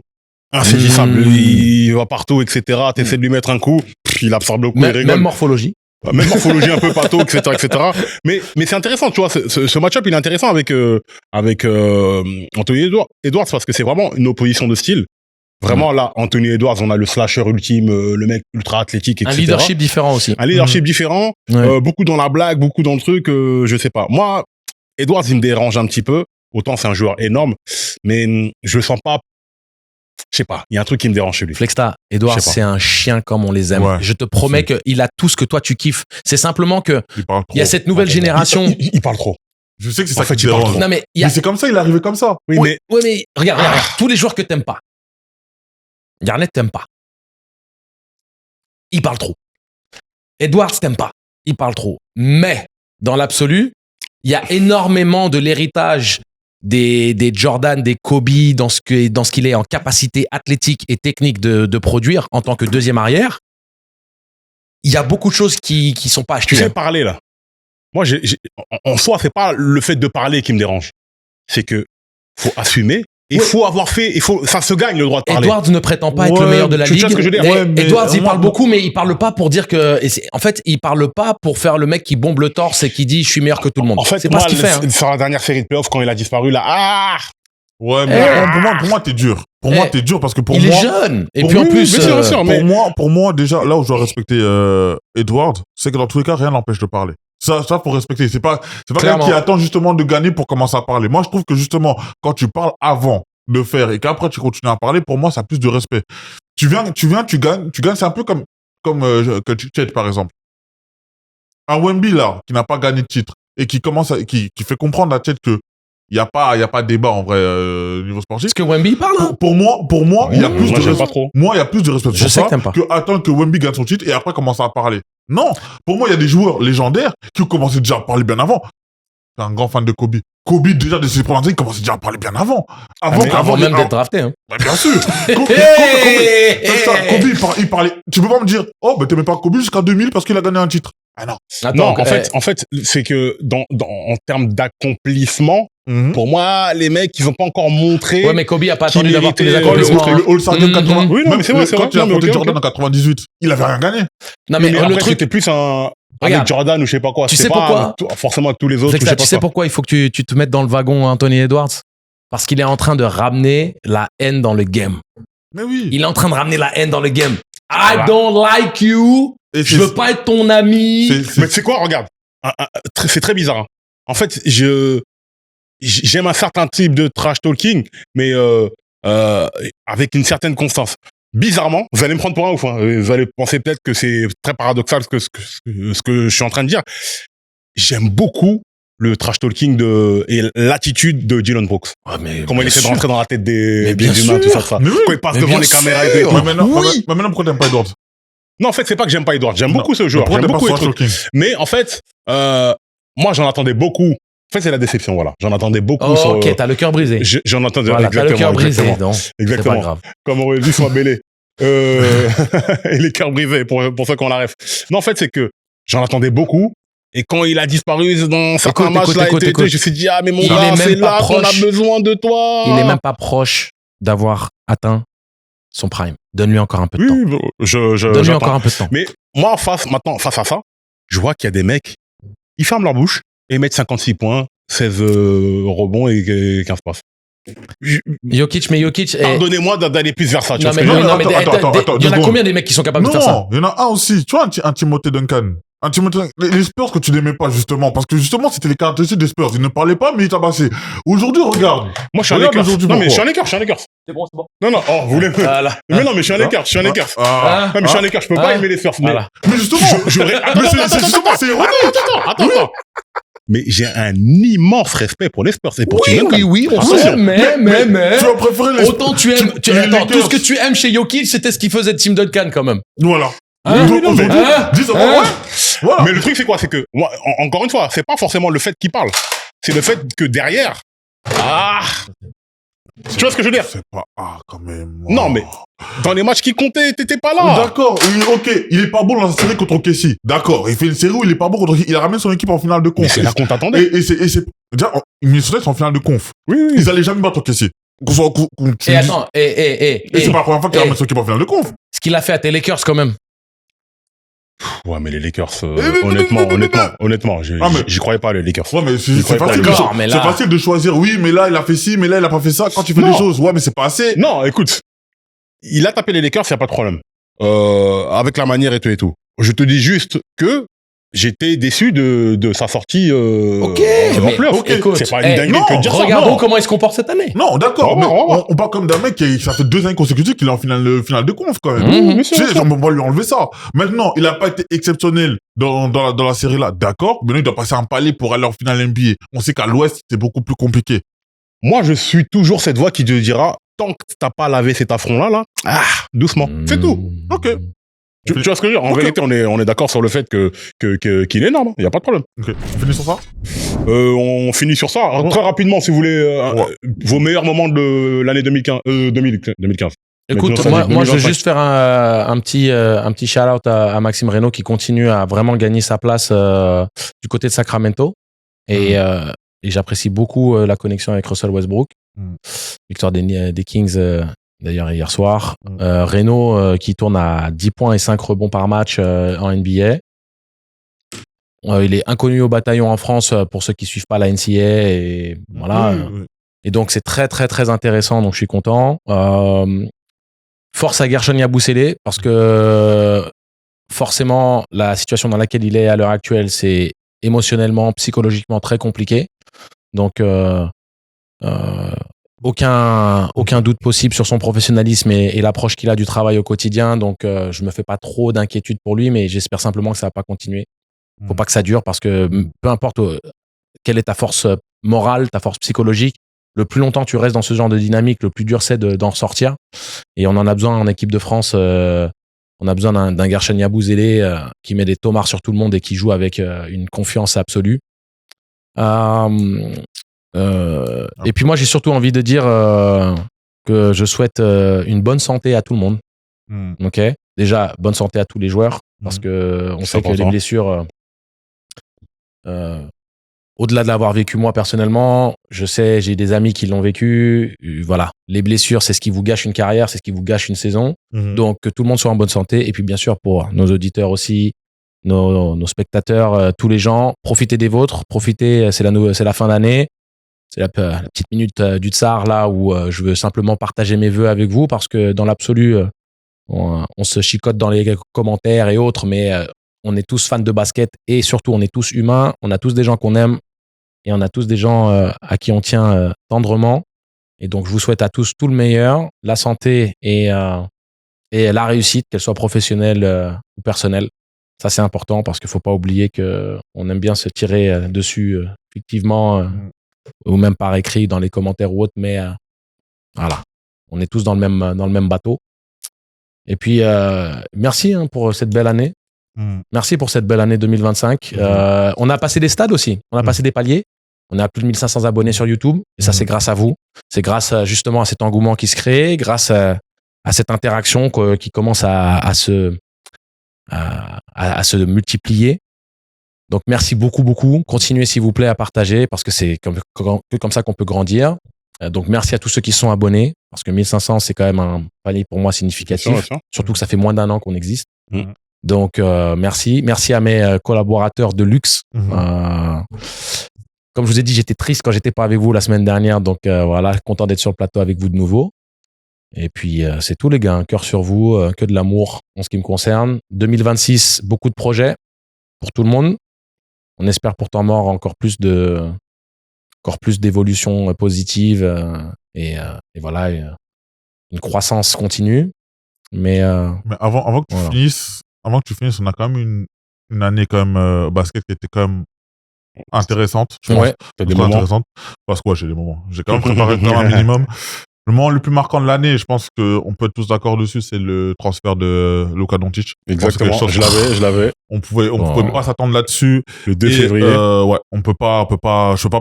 Insaisissable. Il va partout, etc. T'essaies de lui mettre un coup, il absorbe le coup, il rigole. Même morphologie. Même morphologie un peu pâteau, etc. Mais c'est intéressant, tu vois, ce match-up, il est intéressant avec Anthony Edwards parce que c'est vraiment une opposition de style. Vraiment, là, Anthony Edwards, on a le slasher ultime, le mec ultra athlétique, etc. Un leadership différent aussi. Un leadership différent, beaucoup dans la blague, beaucoup dans le truc, je sais pas. Moi, Edwards, il me dérange un petit peu. Autant c'est un joueur énorme, mais je le sens pas. Je sais pas, il y a un truc qui me dérange chez lui. Flexta, Edwards, c'est un chien comme on les aime. Ouais, je te promets qu'il a tout ce que toi tu kiffes. C'est simplement que il y a cette nouvelle génération. Il parle trop. Je sais que c'est ça qui te dérange. Non, mais c'est comme ça, il est arrivé comme ça. Oui, mais regarde, tous les joueurs que t'aimes pas. Garnett t'aime pas. Il parle trop. Edwards t'aime pas. Il parle trop. Mais, dans l'absolu, il y a énormément de l'héritage des Jordan, des Kobe, dans ce qu'il est en capacité athlétique et technique de produire en tant que deuxième arrière. Il y a beaucoup de choses qui sont pas achetées. Tu sais parler, là. Moi, en soi, c'est pas le fait de parler qui me dérange. C'est que faut assumer. Il faut avoir fait, ça se gagne le droit de parler. Edwards ne prétend pas être le meilleur de la ligue. Tu vois ce que je veux dire? Edwards, il parle beaucoup, mais il parle pas pour dire que, en fait, il parle pas pour faire le mec qui bombe le torse et qui dit je suis meilleur que tout le monde. En fait, c'est pas ce qu'il fait. Sur la dernière série de playoffs, quand il a disparu, là, ouais, mais pour moi, t'es dur. Pour moi, t'es dur parce que pour moi. Il est jeune. Et puis en plus. Pour moi, déjà, là où je dois respecter Edwards, c'est que dans tous les cas, rien n'empêche de parler. Ça, faut respecter. C'est pas quelqu'un qui attend justement de gagner pour commencer à parler. Moi, je trouve que justement, quand tu parles avant de faire et qu'après tu continues à parler, pour moi, ça a plus de respect. Tu gagnes, c'est un peu comme que Chet, par exemple. Un Wemby, là, qui n'a pas gagné de titre et qui fait comprendre à Chet que il y a pas débat en vrai niveau sportif. Est-ce que Wemby parle hein? Pour moi, il y a plus de respect. Moi, il y a plus de respect pour ça que attendre que Wemby gagne son titre et après commencer à parler. Non, pour moi, il y a des joueurs légendaires qui ont commencé déjà à parler bien avant. Je suis un grand fan de Kobe. Kobe, déjà, de ses premières années, il commençait déjà à parler bien avant. Avant même d'être drafté, hein. Bah, bien sûr. Kobe, il parlait. Tu peux pas me dire, oh, mais t'aimais pas Kobe jusqu'à 2000 parce qu'il a gagné un titre. Ah non. Attends, en fait, c'est que en termes d'accomplissement, pour moi, les mecs, ils ont pas encore montré. Ouais, mais Kobe a pas attendu d'avoir tous les accomplissements. Le All-Star Game 80. Oui, non, mais c'est vrai. Quand il a affronté Jordan en 98, il avait rien gagné. Non, mais le truc était plus avec Jordan ou je sais pas quoi. Tu sais pourquoi? Forcément avec tous les autres. Tu sais pourquoi il faut que tu te mettes dans le wagon Anthony Edwards? Parce qu'il est en train de ramener la haine dans le game. Mais oui. Il est en train de ramener la haine dans le game. I don't like you. Je veux pas être ton ami. Mais tu sais quoi, regarde. C'est très bizarre. En fait, j'aime un certain type de trash talking, mais avec une certaine constance. Bizarrement, vous allez me prendre pour un ouf. Vous allez penser peut-être que c'est très paradoxal ce que je suis en train de dire. J'aime beaucoup le trash talking et l'attitude de Dillon Brooks. Comment il essaie de rentrer dans la tête des humains, tout ça. Quand il passe devant les caméras et tout. Maintenant, pourquoi t'aimes pas Edwards? Non, en fait, c'est pas que j'aime pas Edwards. J'aime beaucoup ce joueur. J'aime beaucoup les trucs. Mais en fait, moi, j'en attendais beaucoup. En fait, c'est la déception, voilà. J'en attendais beaucoup. Ok, t'as le cœur brisé. J'en attendais, voilà, exactement. T'as le cœur brisé, donc. Exactement. C'est pas grave. Comme aurait dit soit Bélé. Et les cœurs brisés, pour ceux qu'on la ref. Non, en fait, c'est que j'en attendais beaucoup. Et quand il a disparu dans certains matchs, je me suis dit, mais mon gars, c'est là qu'on a besoin de toi. Il est même pas proche d'avoir atteint son prime. Donne-lui encore un peu de temps. Donne-lui encore un peu de temps. Mais moi, face à ça, je vois qu'il y a des mecs, ils ferment leur bouche et mettent 56 points, 16 rebonds et 15 passes. Jokic. Pardonnez-moi d'aller plus vers ça. Tu Non, vois mais ce que je veux dire? attends, il y en a combien des mecs qui sont capables de faire ça? Non, il y en a un aussi. Tu vois, un Timothée Duncan. Les Spurs que tu n'aimais pas, justement. Parce que, justement, c'était les caractéristiques des Spurs. Il ne parlait pas, mais il tabassait. Aujourd'hui, regarde. Moi, je suis un Lakers. Non, mais je suis un Lakers. C'est bon. Non, vous voulez me... Voilà. Mais non, mais je suis un Lakers. Non, mais je suis un Lakers. Je peux pas aimer les Spurs. Voilà. Mais justement, c'est ironique. Attends. Mais j'ai un immense respect pour les Spurs et pour Tim Duncan. Oui, on sait, mais. Tu as préféré les Autant tu aimes. Attends, tout ce que tu aimes chez Jokic, c'était ce qu'il faisait Tim Duncan quand même. Voilà. Aujourd'hui, Voilà. Mais le truc, c'est quoi? C'est que, moi, encore une fois, c'est pas forcément le fait qu'il parle. C'est le fait que derrière, tu vois ce que je veux dire? C'est pas, quand même. Non, mais, dans les matchs qui comptaient, t'étais pas là. D'accord, ok, il est pas bon dans la série contre Kessie. D'accord, il fait une série où il est pas bon contre, il ramène son équipe en finale de conf. Mais c'est là qu'on t'attendait. Et c'est, déjà, Minnesota sont en finale de conf. Oui. Ils allaient jamais battre Kessie. Et attends, et c'est pas la première fois qu'il ramène son équipe en finale de conf. Ce qu'il a fait à tes Lakers quand même. Ouais, mais les Lakers, honnêtement, j'y croyais pas, les Lakers. Ouais, mais c'est facile de choisir, oui, mais là, il a fait ci, mais là, il a pas fait ça. Quand tu fais des choses, ouais, mais c'est pas assez. Non, écoute. Il a tapé les Lakers, y a pas de problème. Avec la manière et tout. Je te dis juste que j'étais déçu de sa sortie, en playoff. Écoute, c'est pas une dinguerie que de dire ça. Regardons comment il se comporte cette année. Non, d'accord, mais on parle comme d'un mec ça fait 2 années consécutives qu'il est en finale de conf, quand même. Tu sais, on va lui enlever ça. Maintenant, il a pas été exceptionnel dans la série là, d'accord, mais là, il doit passer un palier pour aller en finale NBA. On sait qu'à l'Ouest, c'est beaucoup plus compliqué. Moi, je suis toujours cette voix qui te dira, tant que t'as pas lavé cet affront-là, doucement. C'est tout. Ok. Tu vois ce que je veux dire? En vérité, on est d'accord sur le fait qu'il est énorme. Il y a pas de problème. Ok. On finit sur ça? On finit sur ça. Très rapidement, si vous voulez, vos meilleurs moments de l'année 2015. Écoute, moi, je veux juste faire un petit shout-out à Maxime Reynaud qui continue à vraiment gagner sa place du côté de Sacramento. Et j'apprécie beaucoup la connexion avec Russell Westbrook. Victoire des Kings, d'ailleurs, hier soir. Reynaud qui tourne à 10 points et 5 rebonds par match en NBA. Il est inconnu au bataillon en France pour ceux qui suivent pas la NCAA. Et voilà. Et donc, c'est très, très, très intéressant. Donc, je suis content. Force à Gershon Yabusele parce que forcément, la situation dans laquelle il est à l'heure actuelle, c'est émotionnellement, psychologiquement très compliqué. Donc, aucun doute possible sur son professionnalisme et l'approche qu'il a du travail au quotidien. Donc, je me fais pas trop d'inquiétude pour lui, mais j'espère simplement que ça va pas continuer. Faut pas que ça dure parce que peu importe quelle est ta force morale, ta force psychologique, le plus longtemps tu restes dans ce genre de dynamique, le plus dur c'est d'en sortir. Et on en a besoin en équipe de France. On a besoin d'un Gershon Yabusele qui met des tomards sur tout le monde et qui joue avec une confiance absolue. Et puis moi, j'ai surtout envie de dire que je souhaite une bonne santé à tout le monde. Ok. Déjà, bonne santé à tous les joueurs parce que on sait que les blessures, au-delà de l'avoir vécu moi personnellement, je sais, j'ai des amis qui l'ont vécu. Voilà, les blessures, c'est ce qui vous gâche une carrière, c'est ce qui vous gâche une saison. Donc que tout le monde soit en bonne santé. Et puis bien sûr pour nos auditeurs aussi, nos spectateurs, tous les gens, profitez des vôtres, profitez. C'est la fin d'année. C'est la petite minute du tsar là où je veux simplement partager mes vœux avec vous parce que dans l'absolu, on se chicote dans les commentaires et autres, mais on est tous fans de basket et surtout on est tous humains, on a tous des gens qu'on aime et on a tous des gens à qui on tient tendrement. Et donc je vous souhaite à tous tout le meilleur, la santé et la réussite, qu'elle soit professionnelle ou personnelle. Ça c'est important parce qu'il faut pas oublier que on aime bien se tirer dessus fictivement. Ou même par écrit dans les commentaires ou autres, mais voilà, on est tous dans le même bateau. Et puis merci pour cette belle année. Merci pour cette belle année 2025. On a passé des stades aussi, on a passé des paliers. On a plus de 1500 abonnés sur YouTube et ça c'est grâce à vous. C'est grâce justement à cet engouement qui se crée, grâce à cette interaction qui commence à se multiplier. Donc, merci beaucoup. Continuez, s'il vous plaît, à partager parce que c'est comme ça qu'on peut grandir. Donc, merci à tous ceux qui sont abonnés parce que 1500, c'est quand même un palier pour moi significatif. Surtout que ça fait moins d'1 an qu'on existe. Donc, merci. Merci à mes collaborateurs de luxe Comme je vous ai dit, j'étais triste quand j'étais pas avec vous la semaine dernière. Donc voilà, content d'être sur le plateau avec vous de nouveau. Et puis, c'est tout, les gars. Un cœur sur vous, que de l'amour en ce qui me concerne. 2026, beaucoup de projets pour tout le monde. On espère pour Temps Mort encore plus d'évolution positive et voilà, une croissance continue. Mais avant que tu finisses, on a quand même une année quand même basket qui était quand même intéressante. Je pense. Intéressante. Parce que j'ai des moments. J'ai quand même préparé quand même un minimum. Le moment le plus marquant de l'année, je pense qu'on peut être tous d'accord dessus, c'est le transfert de Luka Doncic. Exactement, je l'avais. On pouvait pas s'attendre là-dessus. Le 2 février. Ouais, je peux pas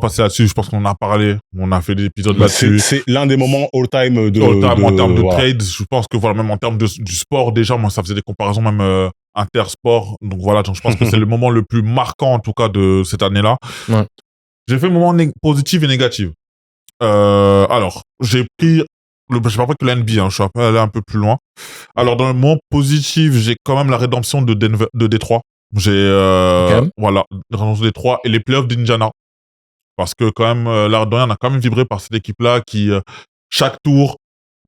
passer là-dessus. Je pense qu'on a parlé, on a fait des épisodes là-dessus. C'est l'un des moments all-time en termes de trade. Je pense que voilà, même en termes du sport, déjà, moi, ça faisait des comparaisons même intersport. Donc voilà, je pense que c'est le moment le plus marquant, en tout cas, de cette année-là. Ouais. J'ai fait moment positif et négatif. Alors, j'ai pas pris que l'NBA, je suis allé un peu plus loin. Alors, dans le moment positif, j'ai quand même la rédemption de Détroit. Voilà, la rédemption de Détroit et les playoffs d'Indiana. Parce que quand même, on a quand même vibré par cette équipe-là qui, chaque tour,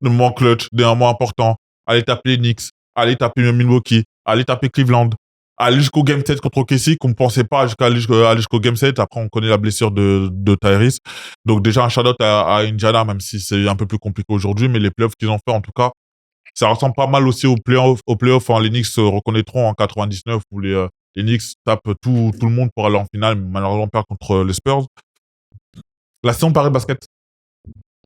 de moment clutch, des moments importants, allait taper les Knicks, allait taper Milwaukee, allait taper Cleveland, aller jusqu'au Game 7 contre OKC, qu'on ne pensait pas aller jusqu'au Game 7. Après, on connaît la blessure de Tyrese. Donc, déjà, un shout-out à Indiana, même si c'est un peu plus compliqué aujourd'hui, mais les playoffs qu'ils ont fait, en tout cas, ça ressemble pas mal aussi aux playoffs. Les Knicks se reconnaîtront en 99, où les Knicks tapent tout le monde pour aller en finale, mais malheureusement, perdent contre les Spurs. La saison Paris Basket.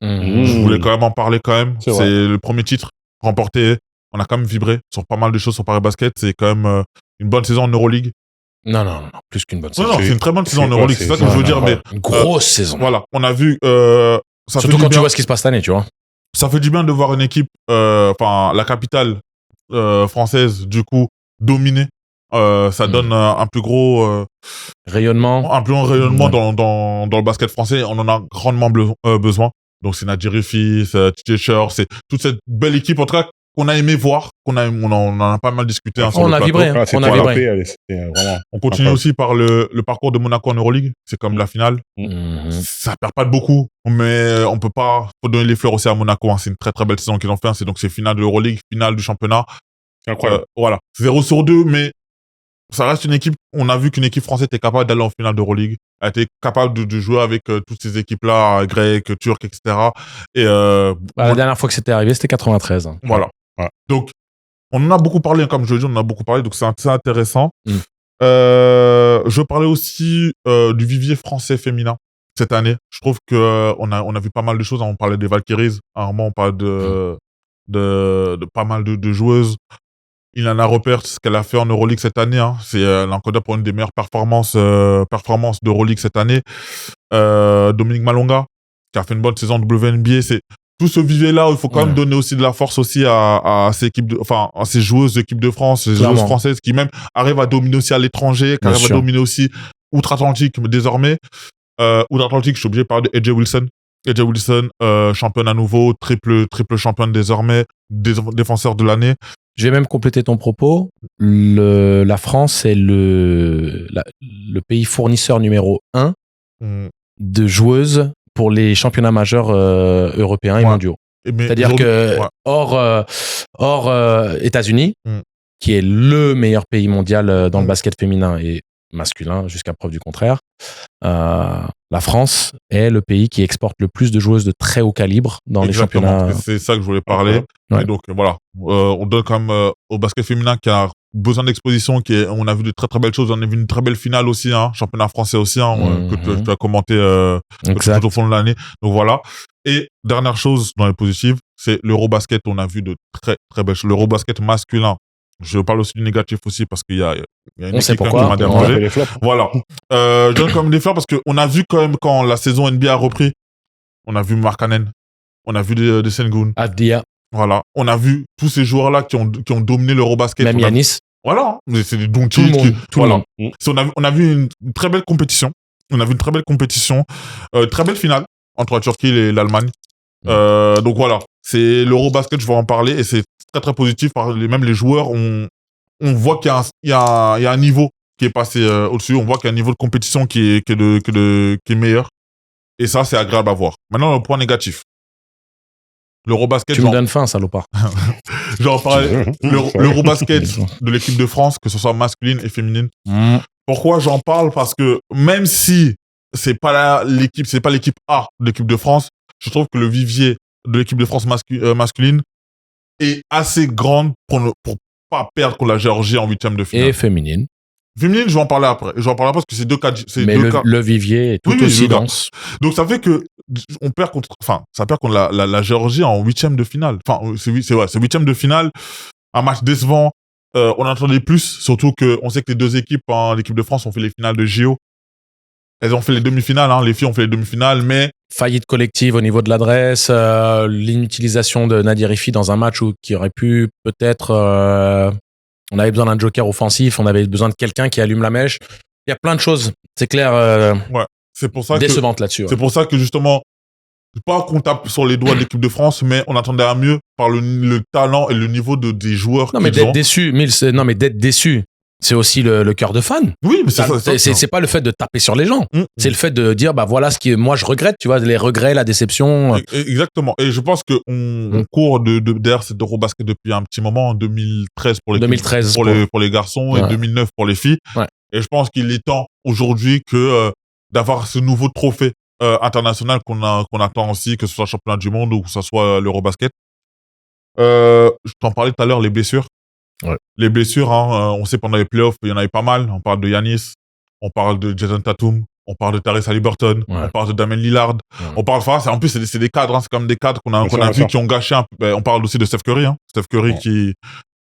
Je voulais quand même en parler quand même. C'est le premier titre remporté. On a quand même vibré sur pas mal de choses sur Paris Basket. C'est quand même une bonne saison en Euroleague. Non, plus qu'une bonne saison. Non, c'est une très bonne saison en Euroleague. C'est ça que je veux dire. Mais une grosse saison. Voilà, on a vu. Surtout quand tu vois ce qui se passe cette année, tu vois. Ça fait du bien de voir une équipe, la capitale française, du coup, dominée. Ça donne un plus gros rayonnement. Un plus grand rayonnement dans le basket français. On en a grandement besoin. Donc c'est Nadir Riffi, c'est Tchécher, c'est toute cette belle équipe en tout cas qu'on a aimé voir, on en a pas mal discuté. Hein, on a vibré. On a vibré. On continue aussi par le parcours de Monaco en Euroleague. C'est comme la finale. Ça perd pas de beaucoup, mais on peut pas. Faut donner les fleurs aussi à Monaco. Hein. C'est une très très belle saison qu'ils ont fait. Donc c'est finale de l'Euroleague, finale du championnat. Incroyable. Voilà, 0/2, mais ça reste une équipe. On a vu qu'une équipe française était capable d'aller en finale d'Euroleague, a été capable de jouer avec toutes ces équipes-là, grecques, turques, etc. Et la dernière fois que c'était arrivé, c'était 93. Hein. Voilà. Ouais. Donc, on en a beaucoup parlé, comme je le dis, on en a beaucoup parlé, donc c'est intéressant. Je parlais aussi du vivier français féminin cette année. Je trouve que on a vu pas mal de choses. On parlait des Valkyries, à un moment on parlait de pas mal de joueuses. Ilana Roperts, ce qu'elle a fait en Euroleague cette année, hein, c'est l'encodeur pour une des meilleures performances d'Euroleague cette année. Dominique Malonga, qui a fait une bonne saison de WNBA. C'est tout ce vivier-là, il faut quand même donner aussi de la force aussi à ces équipes, à ces joueuses d'équipe de France, ces joueuses françaises qui même arrivent à dominer aussi à l'étranger, qui arrivent à dominer aussi outre-Atlantique désormais. Outre-Atlantique, je suis obligé de parler de AJ Wilson. AJ Wilson, championne à nouveau, triple championne désormais, défenseur de l'année. Je vais même compléter ton propos. La France est le pays fournisseur numéro 1 de joueuses pour les championnats majeurs européens et mondiaux. C'est-à-dire que hors États-Unis, qui est le meilleur pays mondial dans le basket féminin et masculin jusqu'à preuve du contraire, la France est le pays qui exporte le plus de joueuses de très haut calibre dans les championnats. C'est ça que je voulais parler. Et donc voilà, on donne quand même au basket féminin qui a besoin d'exposition, on a vu de très très belles choses, on a vu une très belle finale aussi, hein, championnat français aussi, hein, que tu as commenté tout au fond de l'année. Donc voilà. Et dernière chose dans les positives, c'est l'Eurobasket. On a vu de très très belles choses. L'Eurobasket masculin. Je parle aussi du négatif aussi parce qu'il y a une équipe qui m'a dérangé. Voilà. Je donne quand même des fleurs parce qu'on a vu quand même quand la saison NBA a repris, on a vu Markkanen, on a vu des Sengun. Avdia. Voilà. On a vu tous ces joueurs-là qui ont dominé l'Eurobasket. Même Yanis. Voilà. C'est des Doncic. Tout le monde. On a vu une très belle compétition. Très belle finale entre la Turquie et l'Allemagne. Donc voilà. C'est l'Eurobasket, je vais en parler et c'est très très positif. Même les joueurs, on voit qu'il y a un niveau qui est passé au-dessus. On voit qu'il y a un niveau de compétition qui est meilleur. Et ça, c'est agréable à voir. Maintenant, le point négatif. L'Eurobasket. Tu me donnes faim, salopard. J'en parlais. L'Eurobasket de l'équipe de France, que ce soit masculine et féminine. Pourquoi j'en parle? Parce que même si c'est pas l'équipe A de l'équipe de France, je trouve que le vivier de l'équipe de France masculine est assez grande pour pas perdre contre la Géorgie en 8e de finale. Et féminine. Féminine, je vais en parler après. Parce que c'est deux cas. Mais le vivier est tout aussi dense. Donc ça fait que ça perd contre la Géorgie en 8e de finale. Enfin, c'est 8e de finale. Un match décevant. On attendait plus, surtout que on sait que les deux équipes, l'équipe de France, ont fait les finales de JO. Elles ont fait les demi-finales, les filles ont fait les demi-finales, mais... Faillite collective au niveau de l'adresse, l'inutilisation de Nadir Rifi dans un match qui aurait pu peut-être... on avait besoin d'un joker offensif, on avait besoin de quelqu'un qui allume la mèche. Il y a plein de choses, c'est clair, c'est pour ça décevantes là-dessus. Ouais. C'est pour ça que justement, pas qu'on tape sur les doigts de l'équipe de France, mais on attendait à mieux par le talent et le niveau des joueurs. Non, mais d'être déçu, mais d'être déçu, c'est aussi le cœur de fan. Oui, mais c'est pas le fait de taper sur les gens. C'est le fait de dire, voilà ce qui moi je regrette, tu vois, les regrets, la déception. Exactement. Et je pense qu'on court derrière cette Eurobasket depuis un petit moment, en 2013 pour les garçons et 2009 pour les filles. Ouais. Et je pense qu'il est temps aujourd'hui d'avoir ce nouveau trophée international qu'on attend aussi, que ce soit le championnat du monde ou que ce soit l'Eurobasket. Je t'en parlais tout à l'heure, les blessures. Ouais. Les blessures, on sait pendant les playoffs, il y en avait pas mal. On parle de Giannis, on parle de Jason Tatum, on parle de Tyrese Haliburton, on parle de Damian Lillard. On parle, en plus, c'est des cadres, c'est comme des cadres qu'on a vu qui ont gâché un peu. On parle aussi de Steph Curry, Steph Curry qui,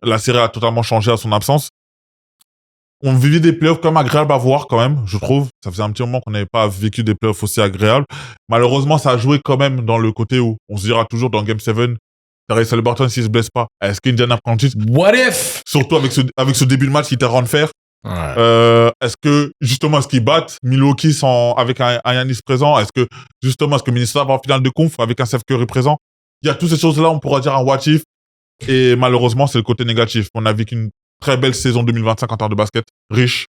la série a totalement changé à son absence. On vivait des playoffs quand même agréables à voir, quand même, je trouve. Ça faisait un petit moment qu'on n'avait pas vécu des playoffs aussi agréables. Malheureusement, ça a joué quand même dans le côté où on se dira toujours dans Game 7, Tyrese Haliburton, s'il se blesse pas, est-ce qu'Indiana prend le titre? What if? Surtout avec ce début de match qui était rend fer. Ouais. Est-ce qu'ils battent Milwaukee avec un Giannis présent? Est-ce que Minnesota va en finale de conf avec un Steph Curry présent? Il y a toutes ces choses-là, on pourra dire un what if. Et malheureusement, c'est le côté négatif. On a vécu une très belle saison 2025 en termes de basket, riche.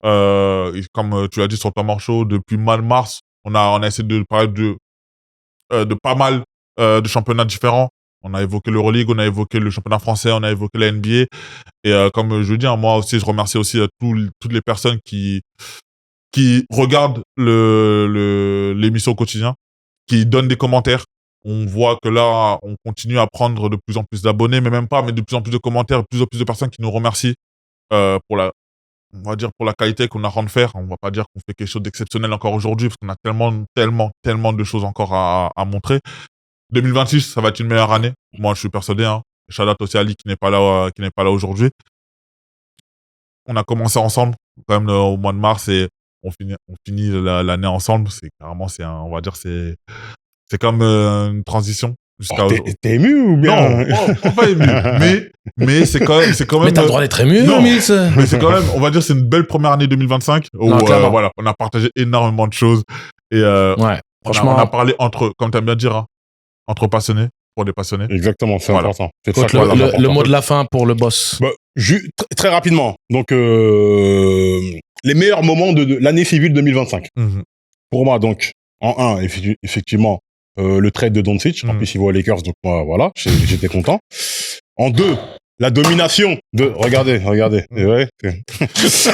Comme tu l'as dit sur ton morceau, depuis mars, on a essayé de parler de pas mal de championnats différents. On a évoqué l'Euroleague, on a évoqué le championnat français, on a évoqué la NBA. Et comme je dis, moi aussi, je remercie aussi toutes les personnes qui regardent l'émission au quotidien, qui donnent des commentaires. On voit que là, on continue à prendre de plus en plus d'abonnés, mais de plus en plus de commentaires, de plus en plus de personnes qui nous remercient pour la qualité qu'on a rendu faire. On va pas dire qu'on fait quelque chose d'exceptionnel encore aujourd'hui, parce qu'on a tellement de choses encore à montrer. 2026, ça va être une meilleure année. Moi, je suis persuadé. Shout out aussi à Ali qui n'est pas là aujourd'hui. On a commencé ensemble, quand même, au mois de mars, et on finit l'année ensemble. On va dire, c'est comme une transition. T'es ému ou bien? Non, pas ému. Mais c'est quand même. Mais t'as le droit d'être ému, mais c'est quand même, on va dire, c'est une belle première année 2025 où, on a partagé énormément de choses. Et, franchement. On a parlé comme t'aimes bien dire, entre passionnés, pour des passionnés. Exactement, c'est important. C'est ça le mot de la fin pour le boss. Très rapidement. Donc, les meilleurs moments de l'année civile 2025. Pour moi, donc, en 1, effectivement, le trade de Doncic. En plus, il va aux Lakers, donc moi, voilà, j'étais content. En 2, la domination de... Regardez. Ouais.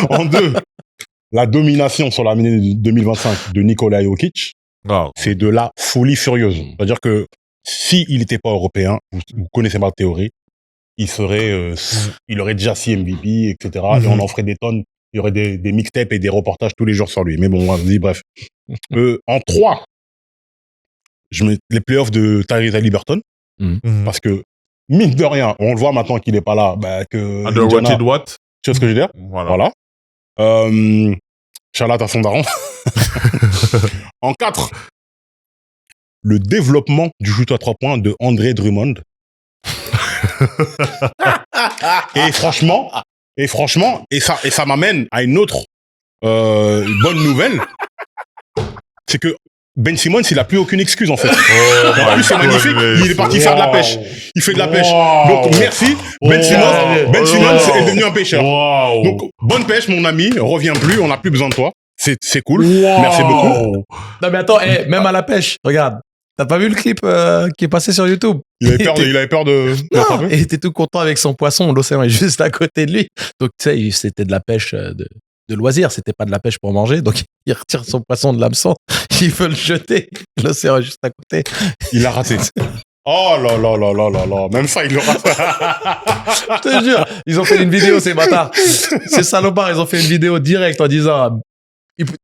En 2, la domination sur l'année 2025 de Nikola Jokic. C'est de la folie furieuse. C'est-à-dire que s'il n'était pas européen, vous connaissez ma théorie, il aurait déjà 6 MVP, etc. Et on en ferait des tonnes. Il y aurait des mixtapes et des reportages tous les jours sur lui. Mais bon, vas-y, bref. En 3, je mets les playoffs de Tyrese Haliburton. Parce que, mine de rien, on le voit maintenant qu'il n'est pas là. Underrated what? Tu vois ce que je veux dire? Voilà. Charlotte à son daron. En 4, le développement du shoot à 3 points de André Drummond. et franchement, ça m'amène à une autre bonne nouvelle. C'est que Ben Simmons, il a plus aucune excuse, en fait. En plus, c'est magnifique. Il est parti faire de la pêche. Il fait de la pêche. Donc, merci. Ben Simmons est devenu un pêcheur. Donc, bonne pêche, mon ami. Reviens plus. On n'a plus besoin de toi. C'est cool. Merci beaucoup. Non, mais attends, même à la pêche, regarde. T'as pas vu le clip qui est passé sur YouTube? Il avait peur de non, il était tout content avec son poisson. L'océan est juste à côté de lui. Donc, tu sais, c'était de la pêche de loisir. C'était pas de la pêche pour manger. Donc, il retire son poisson de l'hameçon. Il veut le jeter. L'océan est juste à côté. Il l'a raté. Oh là là là là là là. Même ça, il le rate. Je te jure. Ils ont fait une vidéo, ces bâtards. Ces salopards, ils ont fait une vidéo directe en disant...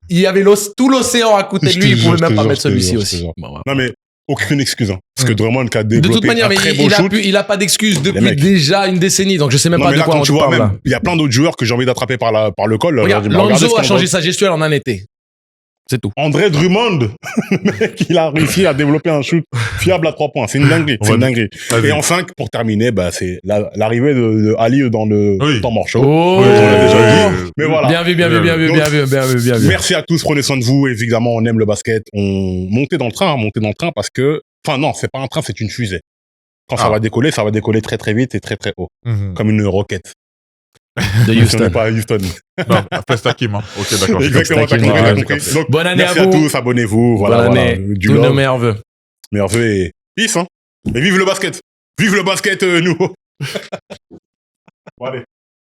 Il y avait tout l'océan à côté de lui. Il pouvait même pas mettre celui-ci aussi. Non, mais aucune excuse. Hein. Parce que Drummond qui a développé de toute manière, un très beau shoot. Il a pas d'excuse depuis déjà une décennie. Donc, je sais même pas de quoi on parle. Il y a plein d'autres joueurs que j'ai envie d'attraper par le col. Regarde, Lonzo a changé sa gestuelle en un été. C'est tout. André Drummond, il a réussi à développer un shoot fiable à 3 points. C'est une dinguerie. C'est une dinguerie. Et enfin, pour terminer, bah, c'est l'arrivée de Ali dans le temps mort chaud. Oh, on l'a déjà dit. Mais voilà. Bien vu. Merci à tous. Prenez soin de vous. Évidemment, on aime le basket. On montez dans le train parce que, enfin, non, c'est pas un train, c'est une fusée. Quand ça va décoller très très vite et très très haut. Comme une roquette. De Houston. On n'est pas à Houston. Non, Festakim, hein. Ok, d'accord. Exactement, t'as compris. Donc, bonne année merci à tous, abonnez-vous. Voilà, bonne année. Du tous love. nos meilleurs vœux. Meilleurs vœux et peace, hein. Et vive le basket. Vive le basket, nous. Bon, allez.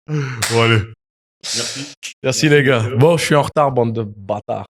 Bon, allez. Merci. Merci les gars. Bon, je suis en retard, bande de bâtards.